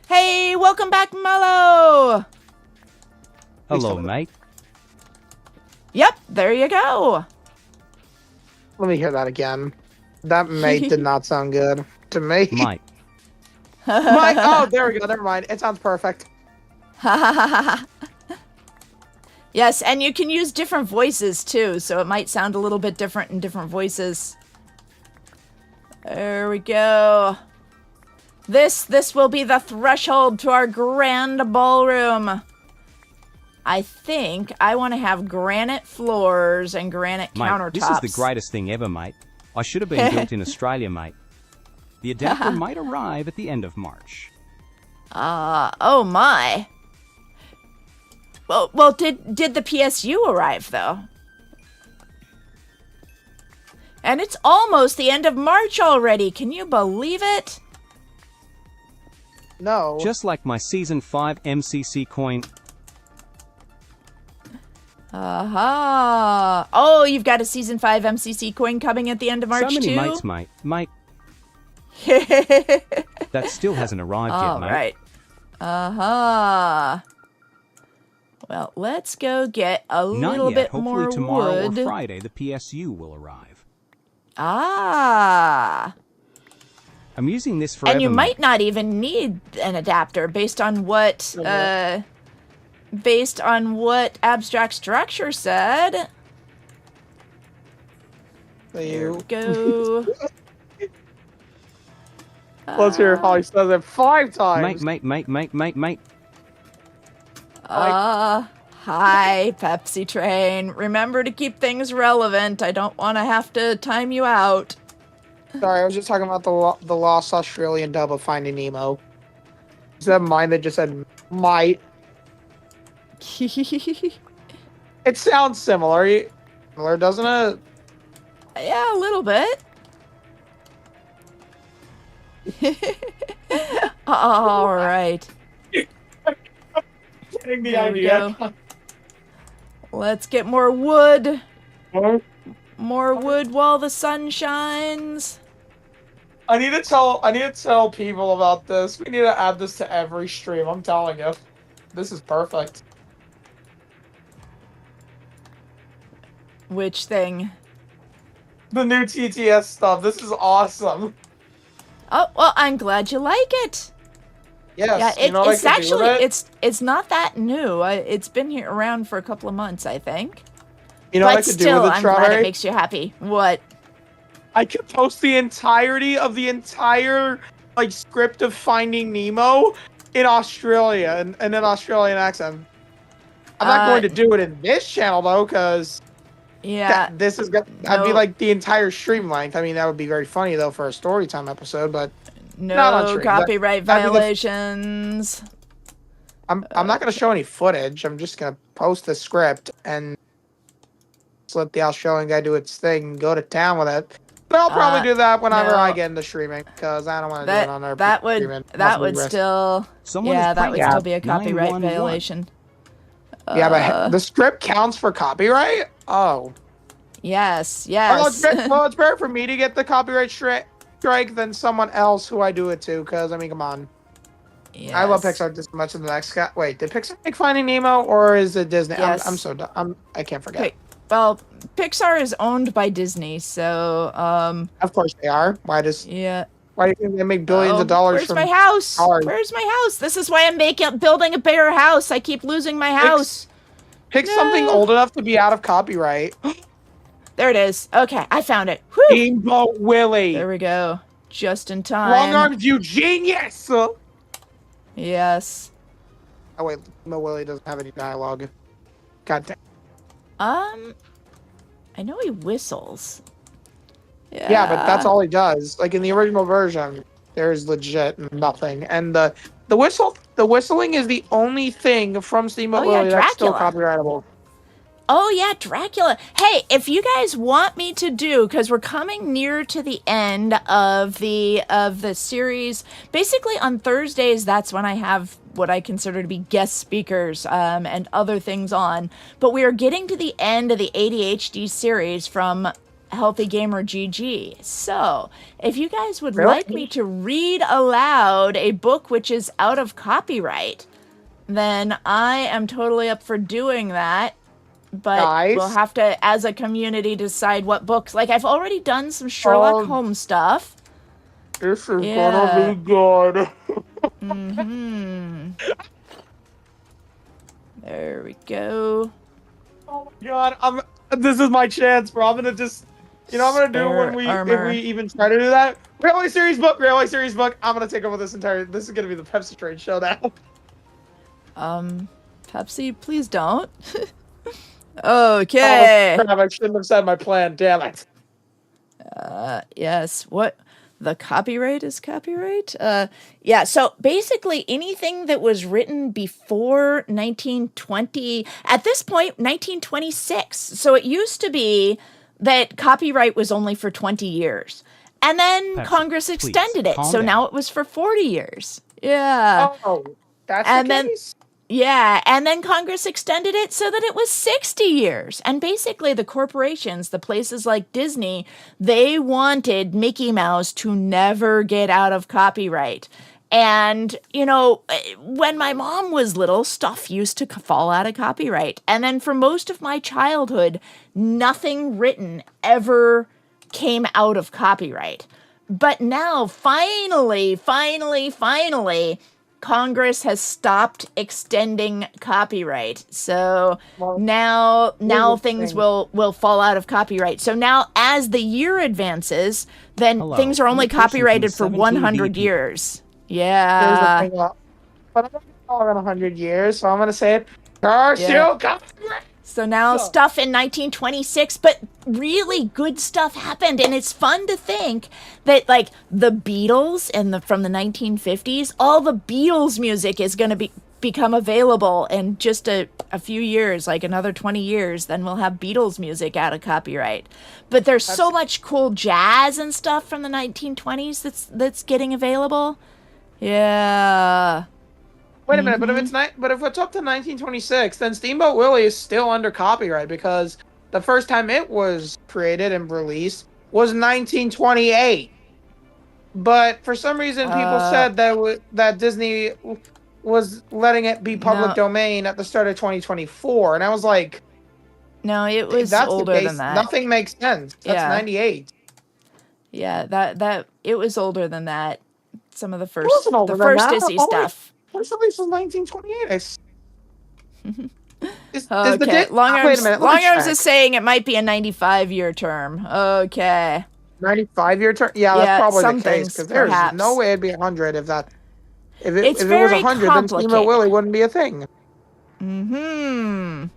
Speaker 1: Hey, welcome back, Mello!
Speaker 2: hello, mate.
Speaker 1: Yep, there you go.
Speaker 4: Let me hear that again. That mate did not sound good to me.
Speaker 2: Mike.
Speaker 4: Oh, there we go. Never mind. It sounds perfect.
Speaker 1: Yes, and you can use different voices too, so it might sound a little bit different in different voices. There we go. This will be the threshold to our grand ballroom. I think I want to have granite floors and granite
Speaker 2: Mate,
Speaker 1: countertops.
Speaker 2: this is the greatest thing ever, mate. I should have been built in Australia, mate. The adapter might arrive at the end of March.
Speaker 1: Oh my. Well, did the PSU arrive though? And it's almost the end of March already. Can you believe it?
Speaker 4: No.
Speaker 2: Just like my Season 5 MCC coin.
Speaker 1: Aha. Oh, you've got a Season 5 MCC coin coming at the end of March,
Speaker 2: so many
Speaker 1: too?
Speaker 2: mates, mate. Mate, that still hasn't arrived yet,
Speaker 1: All
Speaker 2: mate.
Speaker 1: right. Aha. Well, let's go get a
Speaker 2: Not
Speaker 1: little
Speaker 2: yet.
Speaker 1: bit
Speaker 2: Hopefully
Speaker 1: more
Speaker 2: tomorrow
Speaker 1: wood.
Speaker 2: or Friday, the PSU will arrive.
Speaker 1: Ah.
Speaker 2: I'm using this forever,
Speaker 1: And you
Speaker 2: mate.
Speaker 1: might not even need an adapter based on what Abstract Structure said. There we go.
Speaker 4: Let's hear how he says it 5 times.
Speaker 2: Mate.
Speaker 1: Hi, Pepsi Train. Remember to keep things relevant. I don't want to have to time you out.
Speaker 4: Sorry, I was just talking about the lost Australian dub of Finding Nemo. Is that mine that just said might? It sounds similar, doesn't it?
Speaker 1: Yeah, a little bit. All right.
Speaker 4: Getting the
Speaker 1: There we
Speaker 4: idea.
Speaker 1: go. Let's get more wood. More wood while the sun shines.
Speaker 4: I need to tell people about this. We need to add this to every stream. I'm telling you, this is perfect.
Speaker 1: Which thing?
Speaker 4: The new TTS stuff. This is awesome.
Speaker 1: Oh, well, I'm glad you like it.
Speaker 4: Yes,
Speaker 1: Yeah,
Speaker 4: you know what
Speaker 1: it's
Speaker 4: I can do with
Speaker 1: actually
Speaker 4: it?
Speaker 1: it's not that new. It's been here around for a couple of months, I think.
Speaker 4: You know what I
Speaker 1: But
Speaker 4: could
Speaker 1: still,
Speaker 4: do with it,
Speaker 1: I'm glad it
Speaker 4: Strawberry?
Speaker 1: makes you happy. What?
Speaker 4: I could post the entirety of the entire like script of Finding Nemo in Australia and in an Australian accent. I'm not going to do it in this channel though, because
Speaker 1: Yeah.
Speaker 4: this is that'd be
Speaker 1: no.
Speaker 4: like the entire stream length. I mean, that would be very funny though for a story time episode, but
Speaker 1: No
Speaker 4: not on stream.
Speaker 1: copyright
Speaker 4: that'd be the-
Speaker 1: violations.
Speaker 4: I'm not going to show any footage. I'm just going to post the script and just let the Australian guy do its thing, go to town with it. But I'll probably do that whenever
Speaker 1: no.
Speaker 4: I get into streaming, because I don't want to do it on our
Speaker 1: That would
Speaker 4: streaming.
Speaker 1: that would still
Speaker 2: Someone
Speaker 1: yeah
Speaker 2: is
Speaker 1: that would
Speaker 2: playing
Speaker 1: still be a copyright
Speaker 2: 911.
Speaker 1: violation.
Speaker 4: Yeah, but the script counts for copyright? Oh.
Speaker 1: Yes,
Speaker 4: Well,
Speaker 1: yes.
Speaker 4: it's better for me to get the copyright strike than someone else who I do it to, because, I mean, come on.
Speaker 1: Yes.
Speaker 4: I love Pixar just as much as the next guy. Wait, did Pixar make Finding Nemo, or is it Disney?
Speaker 1: Yes.
Speaker 4: I'm so dumb. I can't forget.
Speaker 1: Okay. Well, Pixar is owned by Disney, so
Speaker 4: Of course they are. Why do
Speaker 1: yeah.
Speaker 4: you think they make billions of dollars
Speaker 1: Where's
Speaker 4: from
Speaker 1: my house?
Speaker 4: cars?
Speaker 1: Where's my house? This is why I'm building a bigger house. I keep losing my house.
Speaker 4: Pick something
Speaker 1: No.
Speaker 4: old enough to be out of copyright.
Speaker 1: There it is. Okay, I found it. Whew.
Speaker 4: Steamboat Willie.
Speaker 1: There we go. Just in time.
Speaker 4: Long arms, you genius!
Speaker 1: Yes.
Speaker 4: Oh wait, Steamboat Willie doesn't have any dialogue. God damn.
Speaker 1: I know he whistles.
Speaker 4: Yeah, but that's all he does. Like in the original version, there's legit nothing, and the whistling is the only thing from Steamboat
Speaker 1: Oh, yeah,
Speaker 4: Willie that's still
Speaker 1: Dracula.
Speaker 4: copyrightable.
Speaker 1: Oh yeah, Dracula. Hey, if you guys want me to do, because we're coming near to the end of the series, basically on Thursdays, that's when I have what I consider to be guest speakers and other things on. But we are getting to the end of the ADHD series from Healthy Gamer GG. So, if you guys would
Speaker 4: Really?
Speaker 1: like me to read aloud a book which is out of copyright, then I am totally up for doing that. But
Speaker 4: Nice.
Speaker 1: we'll have to, as a community, decide what books. Like, I've already done some Sherlock Holmes stuff.
Speaker 4: This is
Speaker 1: Yeah.
Speaker 4: gonna be good.
Speaker 1: There we go.
Speaker 4: Oh my god, this is my chance, bro. I'm gonna just, I'm gonna do
Speaker 1: Spare
Speaker 4: when we,
Speaker 1: armor.
Speaker 4: if we even try to do that. Railway Series book. I'm gonna take over this is gonna be the Pepsi Train showdown.
Speaker 1: Pepsi, please don't. Okay.
Speaker 4: Oh, crap, I shouldn't have said my plan, damn it.
Speaker 1: Yes. What? The copyright is copyright? Yeah, so basically anything that was written before 1920, at this point, 1926. So it used to be that copyright was only for 20 years. And then
Speaker 2: Pepsi,
Speaker 1: Congress
Speaker 2: please,
Speaker 1: extended it.
Speaker 2: calm
Speaker 1: So
Speaker 2: down.
Speaker 1: now it was for 40 years. Yeah.
Speaker 4: Oh, that's
Speaker 1: And
Speaker 4: the
Speaker 1: then-
Speaker 4: case?
Speaker 1: Yeah, and then Congress extended it so that it was 60 years. And basically the corporations, the places like Disney, they wanted Mickey Mouse to never get out of copyright. And, when my mom was little, stuff used to fall out of copyright. And then for most of my childhood, nothing written ever came out of copyright. But now, finally, Congress has stopped extending copyright. So
Speaker 4: Well,
Speaker 1: now
Speaker 4: the
Speaker 1: things
Speaker 4: thing.
Speaker 1: will fall out of copyright. So now as the year advances, then
Speaker 2: Hello,
Speaker 1: things are only
Speaker 2: I'm a person from
Speaker 1: copyrighted for
Speaker 2: 17
Speaker 1: 100
Speaker 2: BP.
Speaker 1: years.
Speaker 4: Here's
Speaker 1: Yeah.
Speaker 4: the thing, but I'm not gonna call it 100 years, so I'm gonna say it. Still copyright.
Speaker 1: So now
Speaker 4: So-
Speaker 1: stuff in 1926, but really good stuff happened, and it's fun to think that like the Beatles and from the 1950s, all the Beatles music is going to become available in just a few years, like another 20 years, then we'll have Beatles music out of copyright. But there's so much cool jazz and stuff from the 1920s that's getting available. Yeah.
Speaker 4: Wait a minute, but if it's up to 1926, then Steamboat Willie is still under copyright because the first time it was created and released was 1928. But for some reason, people said that Disney was letting it be public domain at the start of 2024, and I was like,
Speaker 1: no, it was
Speaker 4: that's
Speaker 1: older
Speaker 4: the case,
Speaker 1: than that.
Speaker 4: Nothing makes sense. That's 98.
Speaker 1: Yeah, that it was older than that. Some of the first Disney stuff.
Speaker 4: First release was 1928.
Speaker 1: Okay, Long Arms is saying it might be a 95-year term. Okay.
Speaker 4: 95-year term? Yeah, that's probably the case, because there's no way it'd be 100 if it was 100, then Steamboat Willie wouldn't be a thing.
Speaker 1: Mm-hmm.
Speaker 4: And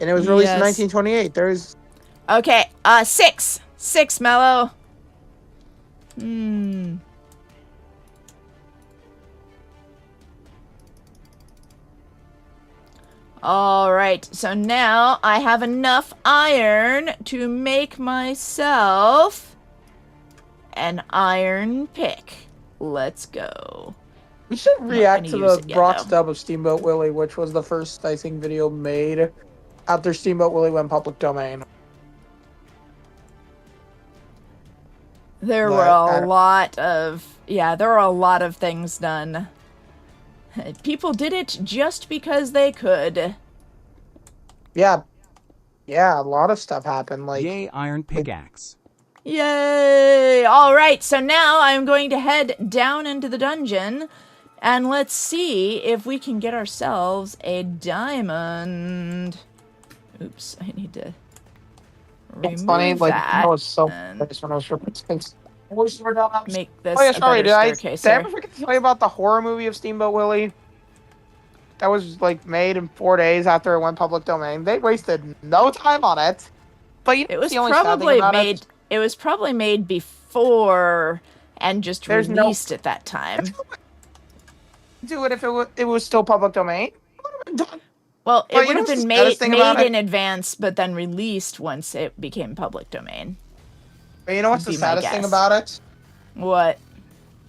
Speaker 4: it was released in 1928. There's...
Speaker 1: Okay, 6. 6, Mello. All right, so now I have enough iron to make myself an iron pick. Let's go.
Speaker 4: We should react to the Brock's dub of Steamboat Willie, which was the first, I think, video made after Steamboat Willie went public domain.
Speaker 1: There were a lot of things done. People did it just because they could.
Speaker 4: Yeah, a lot of stuff happened. Like,
Speaker 2: yay, iron pickaxe.
Speaker 1: Yay! All right, so now I'm going to head down into the dungeon, and let's see if we can get ourselves a diamond. Oops, I need to remove
Speaker 4: it's funny, like,
Speaker 1: that.
Speaker 4: I was so nice when I was ripping things.
Speaker 1: Make this a better staircase.
Speaker 4: Did I ever forget to tell you about the horror movie of Steamboat Willie? That was, like, made in 4 days after it went public domain. They wasted no time on it. But you know,
Speaker 1: it was probably made. It was probably made before and just released at that time.
Speaker 4: Do it if it was still public domain.
Speaker 1: Well, it would have been made in advance, but then released once it became public domain.
Speaker 4: But you know what's the saddest thing about it?
Speaker 1: What?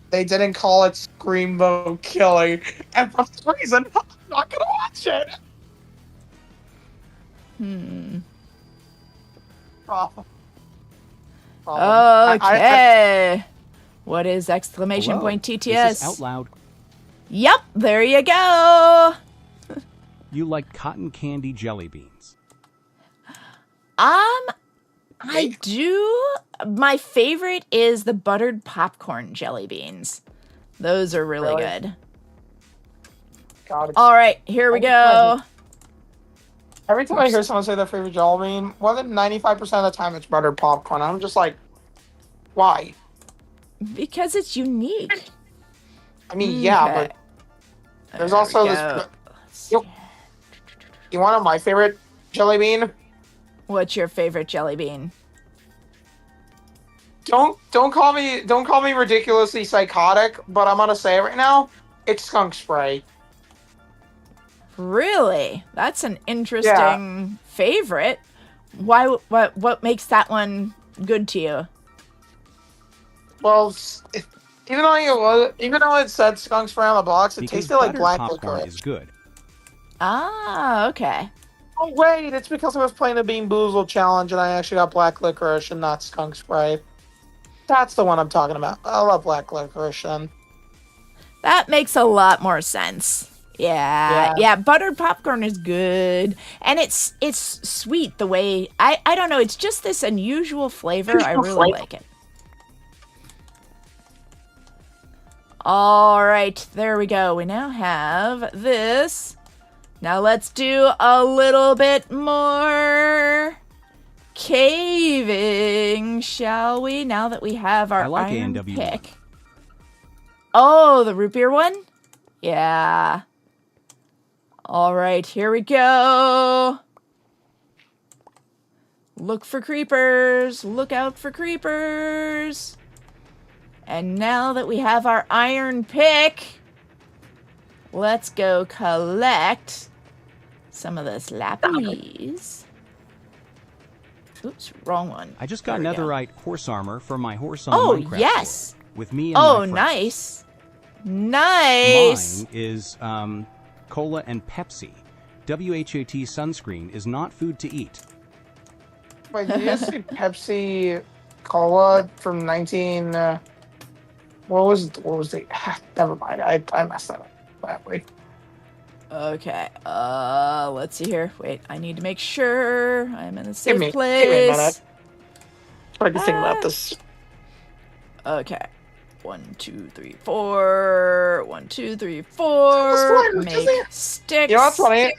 Speaker 4: They didn't call it Screamboat Killing, and for some reason, I'm not gonna watch it. Problem.
Speaker 1: Okay. What is exclamation
Speaker 2: Hello?
Speaker 1: point TTS?
Speaker 2: Is this out loud?
Speaker 1: Yep, there you go.
Speaker 2: You like cotton candy jelly beans?
Speaker 1: I do. My favorite is the buttered popcorn jelly beans. Those are really good.
Speaker 4: God,
Speaker 1: all right, here we go.
Speaker 4: Every time I hear someone say their favorite jelly bean, more than 95% of the time it's buttered popcorn. I'm just like, why?
Speaker 1: Because it's unique.
Speaker 4: I mean, yeah, but there's also this... You want my favorite jelly bean?
Speaker 1: What's your favorite jelly bean?
Speaker 4: Don't call me ridiculously psychotic, but I'm gonna say it right now. It's skunk spray.
Speaker 1: Really? That's an interesting favorite. Why? What makes that one good to you?
Speaker 4: Well, even though it said skunk spray on the box, it tasted like black licorice.
Speaker 2: Is good.
Speaker 1: Ah, okay.
Speaker 4: Oh wait, it's because I was playing the Bean Boozled challenge and I actually got black licorice and not skunk spray. That's the one I'm talking about. I love black licorice then.
Speaker 1: That makes a lot more sense. Yeah, buttered popcorn is good. And it's sweet the way... I don't know, it's just this unusual flavor. I really like it. All right, there we go. We now have this. Now let's do a little bit more caving, shall we? Now that we have our iron pick. Oh, the root beer one? Yeah. All right, here we go. Look for creepers. Look out for creepers. And now that we have our iron pick, let's go collect some of this lapis. Oops, wrong one.
Speaker 2: I just got
Speaker 1: There we go.
Speaker 2: netherite horse armor for my horse on
Speaker 1: Oh,
Speaker 2: Minecraft
Speaker 1: yes.
Speaker 2: sword, with me and
Speaker 1: Oh,
Speaker 2: my friends.
Speaker 1: nice. Nice.
Speaker 2: Mine is cola and Pepsi. WHAT sunscreen is not food to eat.
Speaker 4: Wait, did you say Pepsi Cola from 19? What was the? Never mind. I messed that up that way.
Speaker 1: Okay, let's see here. Wait, I need to make sure I'm in a safe
Speaker 4: Give me a
Speaker 1: place.
Speaker 4: minute. Try to think about this.
Speaker 1: Okay. 1, 2, 3, 4. 1, 2, 3, 4. Make sticks.
Speaker 4: You know what's funny?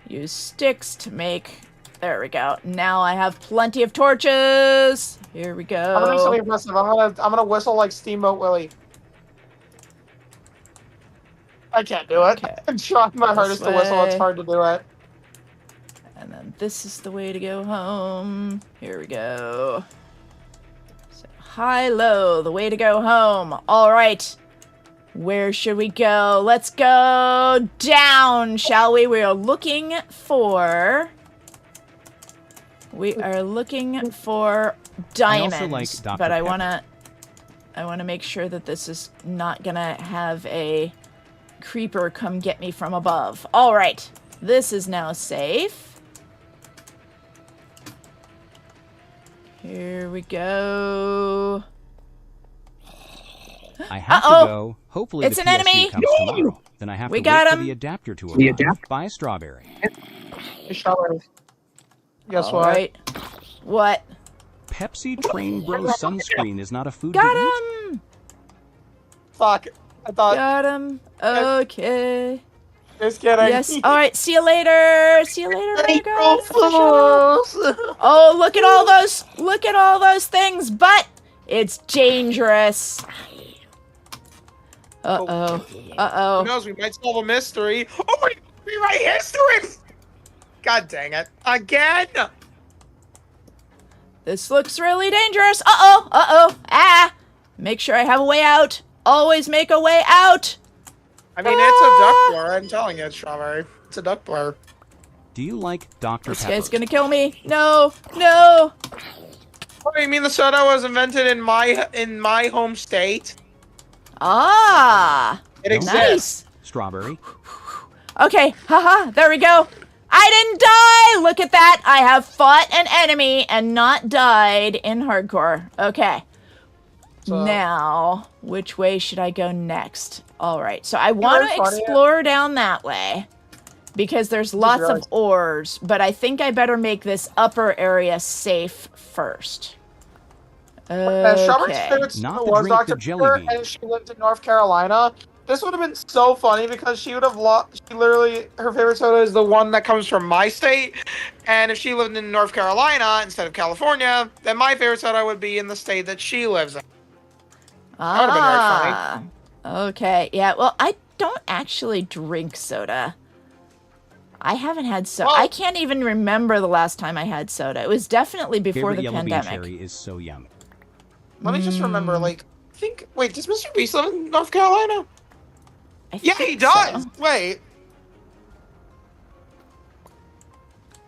Speaker 1: Use sticks to make. There we go. Now I have plenty of torches. Here we go.
Speaker 4: I'm gonna do something impressive. I'm gonna whistle like Steamboat Willie. I can't do it.
Speaker 1: Okay.
Speaker 4: I'm trying my hardest to whistle. It's
Speaker 1: way.
Speaker 4: hard to do it.
Speaker 1: And then this is the way to go home. Here we go. So high, low, the way to go home. All right. Where should we go? Let's go down, shall we? We are looking for diamonds.
Speaker 2: like Dr.
Speaker 1: But I
Speaker 2: Pepper.
Speaker 1: wanna make sure that this is not gonna have a creeper come get me from above. All right. This is now safe. Here we go.
Speaker 2: I have
Speaker 1: Uh-oh.
Speaker 2: to go. Hopefully
Speaker 1: It's
Speaker 2: the
Speaker 1: an
Speaker 2: PSU
Speaker 1: enemy.
Speaker 2: comes tomorrow. Then I have
Speaker 1: We
Speaker 2: to
Speaker 1: got
Speaker 2: wait for
Speaker 1: him.
Speaker 2: the adapter to arrive. Bye, Strawberry.
Speaker 4: Hey, Strawberry. Guess
Speaker 1: All
Speaker 4: what?
Speaker 1: right. What?
Speaker 2: Pepsi Train Bro sunscreen is not a food
Speaker 1: Got
Speaker 2: to eat.
Speaker 1: him.
Speaker 4: Fuck. I thought.
Speaker 1: Got him. Okay.
Speaker 4: Just kidding.
Speaker 1: Yes. All right. See you later. See you later,
Speaker 4: April
Speaker 1: guys.
Speaker 4: Fools.
Speaker 1: Oh, look at all those. Look at all those things. But it's dangerous. Uh-oh.
Speaker 4: Who
Speaker 1: Uh-oh.
Speaker 4: knows? We might solve a mystery. Oh my! We write history. God dang it! Again.
Speaker 1: This looks really dangerous. Uh-oh. Uh-oh. Ah. Make sure I have a way out. Always make a way out.
Speaker 4: I mean, it's a duck blur. I'm telling you, Strawberry. It's a duck blur.
Speaker 2: Do you like Dr.
Speaker 1: This
Speaker 2: Pepper?
Speaker 1: guy's gonna kill me. No. No.
Speaker 4: What do you mean the soda was invented in my home state?
Speaker 1: Ah.
Speaker 4: It
Speaker 2: No.
Speaker 4: exists.
Speaker 1: Nice.
Speaker 2: Strawberry.
Speaker 1: Okay, haha, there we go. I didn't die! Look at that. I have fought an enemy and not died in hardcore. Okay.
Speaker 4: So-
Speaker 1: Now, which way should I go next? All right, so I want
Speaker 4: know
Speaker 1: to
Speaker 4: what's funny?
Speaker 1: explore down that way because there's lots of
Speaker 4: realize-
Speaker 1: ores, but I think I better make this upper area safe first.
Speaker 4: Strawberry's
Speaker 1: Okay.
Speaker 4: favorite
Speaker 2: Not
Speaker 4: soda
Speaker 2: the
Speaker 4: was
Speaker 2: drink,
Speaker 4: Dr.
Speaker 2: the jelly
Speaker 4: Pepper,
Speaker 2: bean.
Speaker 4: and she lived in North Carolina. This would have been so funny because she would have lost. She literally, her favorite soda is the one that comes from my state. And if she lived in North Carolina instead of California, then my favorite soda would be in the state that she lives in. That would've been very funny.
Speaker 1: Okay, yeah, well, I don't actually drink soda. I haven't had soda.
Speaker 4: Well-
Speaker 1: I can't even remember the last time I had soda. It was definitely before
Speaker 2: Favorite
Speaker 1: the
Speaker 2: yellow bean
Speaker 1: pandemic.
Speaker 2: cherry is so yummy.
Speaker 4: Let me just remember, wait, does Mr. Beast live in North Carolina?
Speaker 1: I
Speaker 4: Yeah, he
Speaker 1: think
Speaker 4: does.
Speaker 1: so.
Speaker 4: Wait.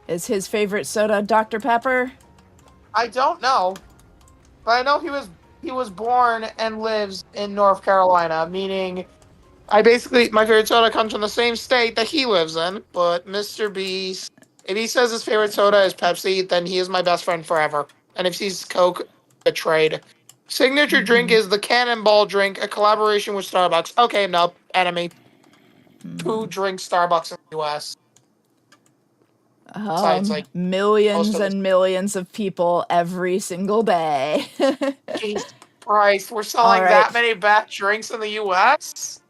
Speaker 1: Is his favorite soda Dr. Pepper?
Speaker 4: I don't know, but I know he was born and lives in North Carolina, meaning my favorite soda comes from the same state that he lives in. But Mr. Beast, if he says his favorite soda is Pepsi, then he is my best friend forever. And if he's Coke, betrayed. Signature drink is the Cannonball drink, a collaboration with Starbucks. Okay, no, enemy. Who drinks Starbucks in the U.S.? Besides, like,
Speaker 1: Millions
Speaker 4: most of us-
Speaker 1: and millions of people every single day.
Speaker 4: Jesus Christ, we're selling
Speaker 1: All right.
Speaker 4: that many bad drinks in the U.S.?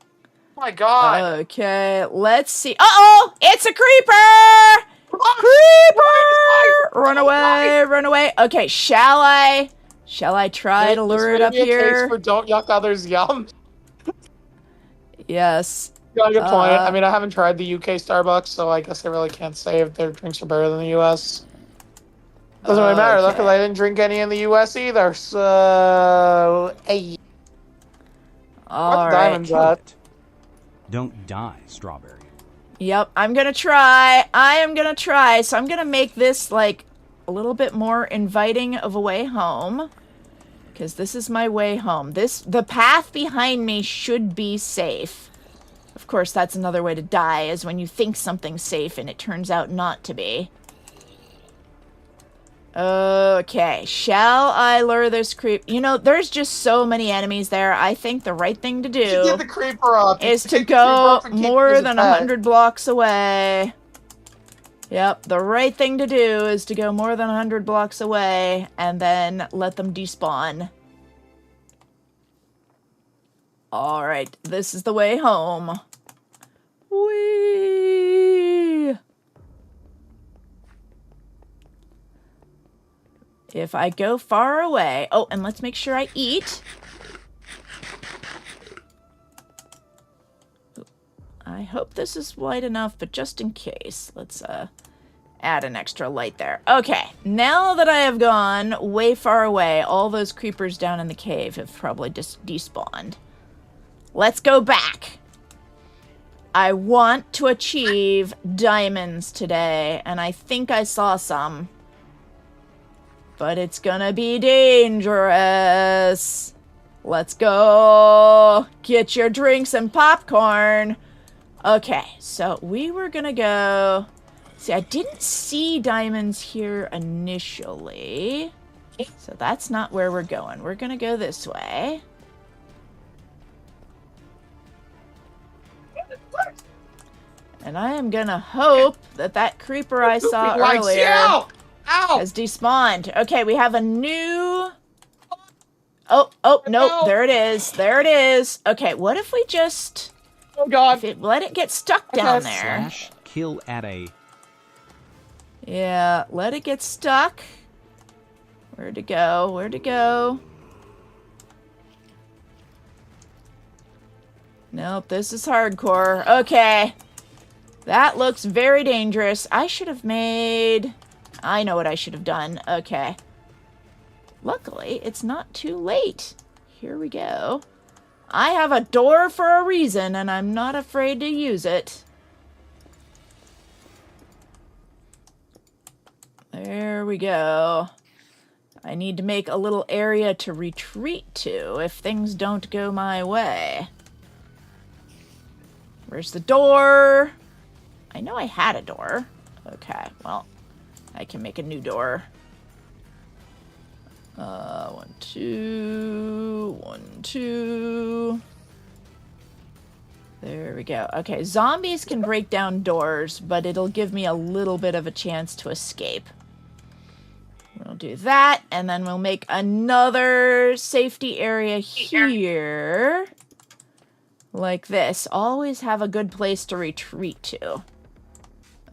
Speaker 4: Oh my God.
Speaker 1: Okay, let's see. Uh-oh! It's a creeper! Creeper! Run away, run away. Okay, shall I try to lure it up
Speaker 4: Maybe it takes
Speaker 1: here?
Speaker 4: for don't yuck others yum.
Speaker 1: Yes.
Speaker 4: You got a good point.
Speaker 1: Uh,
Speaker 4: I mean, I haven't tried the UK Starbucks, so I guess I really can't say if their drinks are better than the US. Doesn't really matter, though, because
Speaker 1: Okay.
Speaker 4: I didn't drink any in the U.S. either, so... Hey.
Speaker 1: All
Speaker 4: What's
Speaker 1: right.
Speaker 4: diamonds
Speaker 2: Kill
Speaker 4: at?
Speaker 2: it. Don't die, Strawberry.
Speaker 1: Yep, I'm gonna try. I am gonna try. So I'm gonna make this, like, a little bit more inviting of a way home. Because this is my way home. The path behind me should be safe. Of course, that's another way to die, is when you think something's safe and it turns out not to be. Okay, shall I lure this creep? You know, there's just so many enemies there. I think the right thing to
Speaker 4: You should get
Speaker 1: do
Speaker 4: the creeper up.
Speaker 1: is to
Speaker 4: Take the creeper
Speaker 1: go
Speaker 4: up and keep it
Speaker 1: more
Speaker 4: as a
Speaker 1: than
Speaker 4: pet.
Speaker 1: 100 blocks away. Yep, the right thing to do is to go more than 100 blocks away and then let them despawn. Alright, this is the way home. Whee! If I go far away... Oh, and let's make sure I eat. I hope this is light enough, but just in case, let's add an extra light there. Okay, now that I have gone way far away, all those creepers down in the cave have probably just despawned. Let's go back. I want to achieve diamonds today, and I think I saw some. But it's gonna be dangerous. Let's go. Get your drinks and popcorn. Okay, so we were gonna go... See, I didn't see diamonds here initially. So that's not where we're going. We're gonna go this way. And I am gonna hope that that creeper I saw earlier has despawned. Okay, we have a new... Oh, nope, there it is. There it is. Okay, what if we just...
Speaker 4: Oh, God.
Speaker 1: Let it get stuck down there.
Speaker 2: Slash kill at a...
Speaker 1: Yeah, let it get stuck. Where'd it go? Where'd it go? Nope, this is hardcore. Okay. That looks very dangerous. I should have made... I know what I should have done. Okay. Luckily, it's not too late. Here we go. I have a door for a reason, and I'm not afraid to use it. There we go. I need to make a little area to retreat to if things don't go my way. Where's the door? I know I had a door. Okay, well, I can make a new door. 1, 2, 1, 2. There we go. Okay, zombies can break down doors, but it'll give me a little bit of a chance to escape. We'll do that, and then we'll make another safety area here. Like this. Always have a good place to retreat to.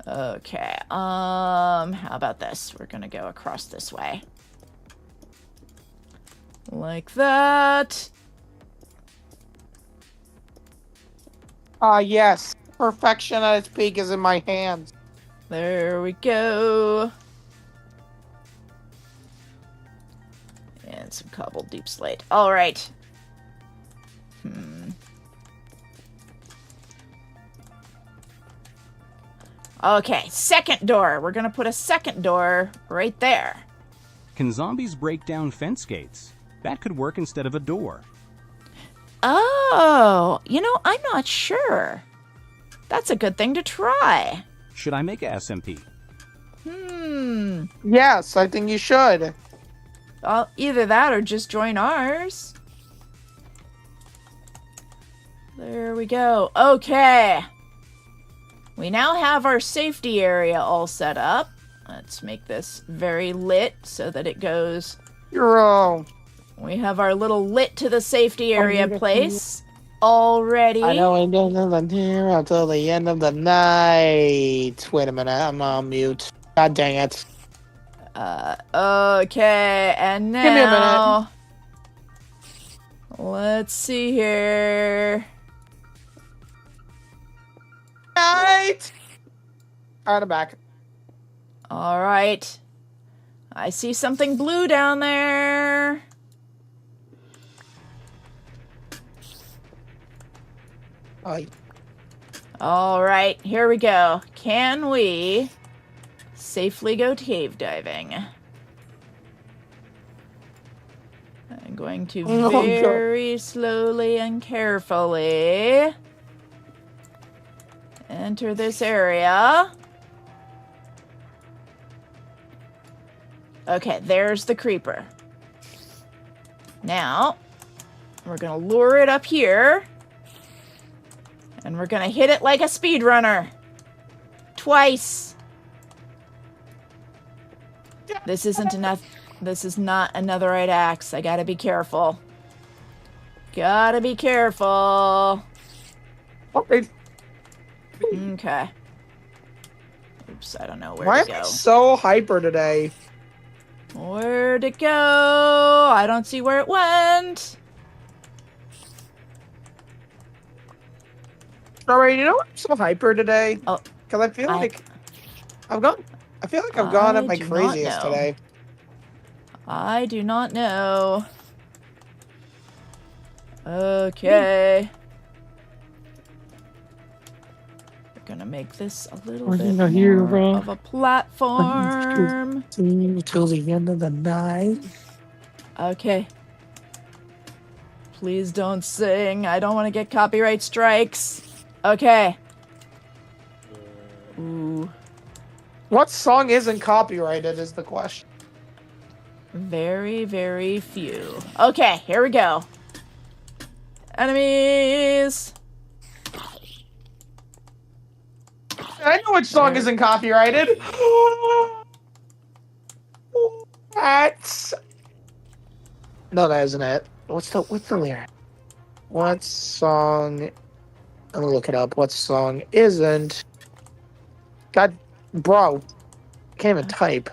Speaker 1: Okay, how about this? We're gonna go across this way. Like that.
Speaker 4: Yes. Perfection at its peak is in my hands.
Speaker 1: There we go. And some cobbled deep slate. All right. Okay, second door. We're gonna put a second door right there.
Speaker 2: Can zombies break down fence gates? That could work instead of a door.
Speaker 1: Oh, you know, I'm not sure. That's a good thing to try.
Speaker 2: Should I make a SMP?
Speaker 4: Yes, I think you should.
Speaker 1: Either that or just join ours. There we go. Okay. We now have our safety area all set up. Let's make this very lit so that it goes...
Speaker 4: Hero.
Speaker 1: We have our little lit to the safety area place already.
Speaker 4: I know it doesn't here until the end of the night. Wait a minute, I'm on mute. God dang it.
Speaker 1: Okay, and now...
Speaker 4: Give me a minute.
Speaker 1: Let's see here.
Speaker 4: Night! Alright, I'm back.
Speaker 1: All right. I see something blue down there. All right, here we go. Can we safely go cave diving? I'm going to very slowly and carefully enter this area. Okay, there's the creeper. Now, we're gonna lure it up here. And we're gonna hit it like a speedrunner. Twice. This isn't enough. This is not a netherite axe. I gotta be careful. Gotta be careful.
Speaker 4: Okay.
Speaker 1: Okay. Oops, I don't know where
Speaker 4: Why
Speaker 1: to
Speaker 4: am I
Speaker 1: go.
Speaker 4: so hyper today?
Speaker 1: Where'd it go? I don't see where it went.
Speaker 4: Strawberry, you know what? I'm so hyper today.
Speaker 1: Oh,
Speaker 4: Because I feel like I've gone. I feel like I've gone at my
Speaker 1: do not
Speaker 4: craziest
Speaker 1: know.
Speaker 4: today.
Speaker 1: I do not know. Okay. We're gonna make this a little bit more of a platform.
Speaker 4: Till the end of the night.
Speaker 1: Okay. Please don't sing. I don't want to get copyright strikes. Okay. Ooh.
Speaker 4: What song isn't copyrighted is the question.
Speaker 1: Very, very few. Okay, here we go. Enemies!
Speaker 4: I know which song isn't copyrighted. That's no, that isn't it. What's the lyric? What song? I'm gonna look it up. What song isn't? God, bro, can't even type.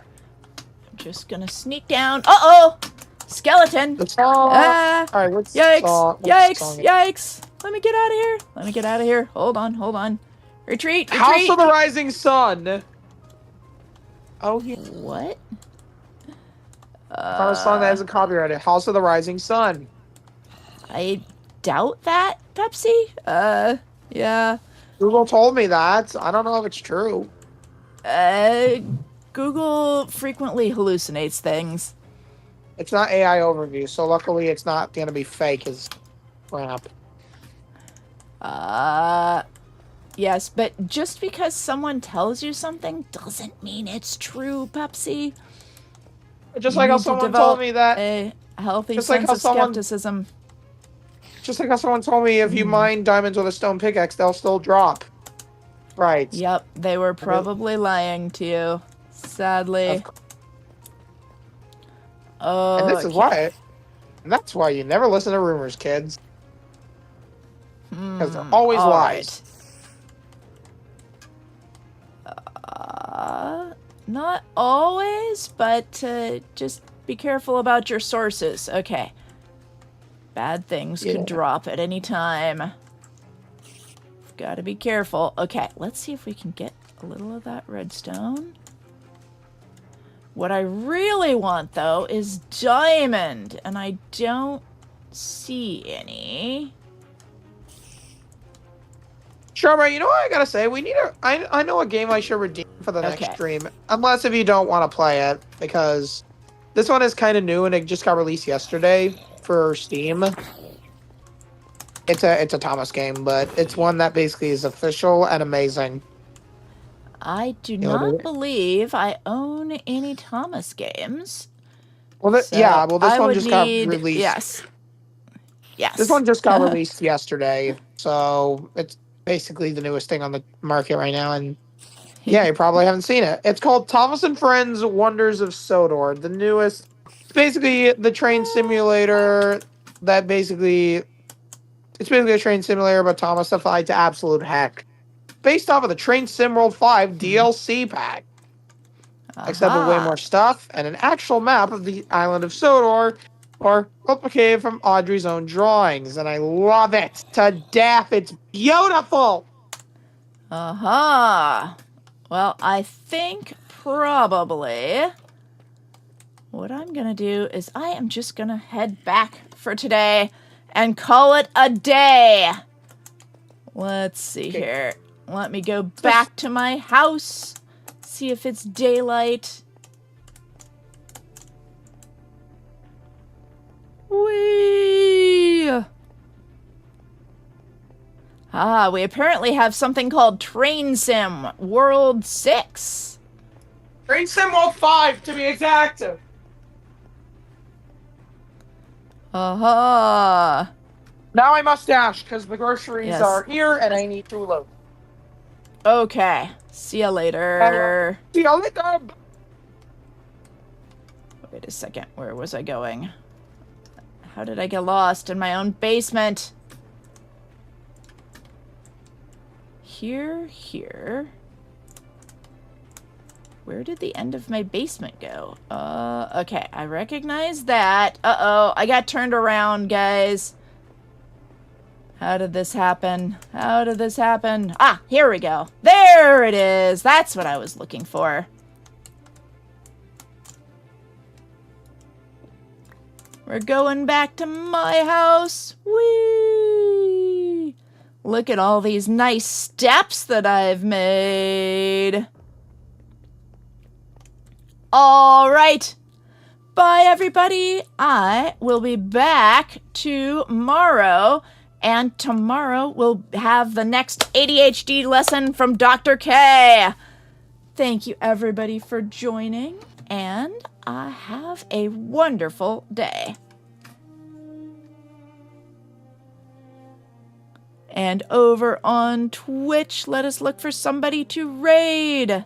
Speaker 1: I'm just gonna sneak down. Uh-oh! Skeleton!
Speaker 4: The song.
Speaker 1: Ah!
Speaker 4: All right, what's
Speaker 1: Yikes!
Speaker 4: song?
Speaker 1: Yikes! Yikes! Let me get out of here! Let me get out of here! Hold on, hold on. Retreat! Retreat!
Speaker 4: House of the Rising Sun. Oh yeah.
Speaker 1: What?
Speaker 4: Not a song that isn't copyrighted. House of the Rising Sun.
Speaker 1: I doubt that, Pepsi. Yeah.
Speaker 4: Google told me that. I don't know if it's true.
Speaker 1: Google frequently hallucinates things.
Speaker 4: It's not AI overview, so luckily it's not gonna be fake as crap.
Speaker 1: Yes, but just because someone tells you something doesn't mean it's true, Pepsi.
Speaker 4: Just
Speaker 1: You
Speaker 4: like how
Speaker 1: need to
Speaker 4: someone
Speaker 1: develop
Speaker 4: told me that.
Speaker 1: a healthy
Speaker 4: Just like
Speaker 1: sense
Speaker 4: how
Speaker 1: of
Speaker 4: someone-
Speaker 1: skepticism.
Speaker 4: Just like how someone told me if you mine diamonds with a stone pickaxe, they'll still drop. Right.
Speaker 1: Yep, they were probably lying to you. Sadly. Oh,
Speaker 4: And this is why. And that's why you never listen to rumors, kids. Because they're always
Speaker 1: all
Speaker 4: lies.
Speaker 1: right. Not always, but just be careful about your sources. Okay. Bad things could drop at any time. Gotta be careful. Okay, let's see if we can get a little of that redstone. What I really want, though, is diamond, and I don't see any.
Speaker 4: Strawberry, you know what I gotta say? We need a. I know a game I should redeem for the next stream. Unless if you don't want to play it, because this one is kind of new and it just got released yesterday for Steam. It's a Thomas game, but it's one that basically is official and amazing.
Speaker 1: I do not believe I own any Thomas games.
Speaker 4: Well,
Speaker 1: So
Speaker 4: yeah. Well, this
Speaker 1: I
Speaker 4: one
Speaker 1: would
Speaker 4: just got
Speaker 1: need-
Speaker 4: released.
Speaker 1: Yes. Yes.
Speaker 4: This one just got released yesterday, so it's basically the newest thing on the market right now. And yeah, you probably haven't seen it. It's called Thomas and Friends: Wonders of Sodor. The newest. It's basically the train simulator that basically. It's basically a train simulator, but Thomas-ified to absolute heck. Based off of the Train Sim World 5 DLC pack. Except with way more stuff and an actual map of the island of Sodor, or replicated from Audrey's own drawings. And I love it to death. It's beautiful.
Speaker 1: Well, I think probably what I'm going to do is I am just going to head back for today and call it a day. Let's see here. Let me go back to my house, see if it's daylight. Whee! Ah, we apparently have something called Train Sim World 6.
Speaker 4: Train Sim World 5, to be exact.
Speaker 1: Aha!
Speaker 4: Now I must dash, because the groceries
Speaker 1: Yes.
Speaker 4: are here, and I need to load.
Speaker 1: Okay. See ya later.
Speaker 4: See you later.
Speaker 1: Wait a second. Where was I going? How did I get lost in my own basement? Here. Where did the end of my basement go? Okay, I recognize that. Uh-oh, I got turned around, guys. How did this happen? How did this happen? Ah, here we go. There it is. That's what I was looking for. We're going back to my house. Whee! Look at all these nice steps that I've made. All right. Bye, everybody. I will be back tomorrow. And tomorrow we'll have the next ADHD lesson from Dr. K. Thank you, everybody, for joining. And have a wonderful day. And over on Twitch, let us look for somebody to raid.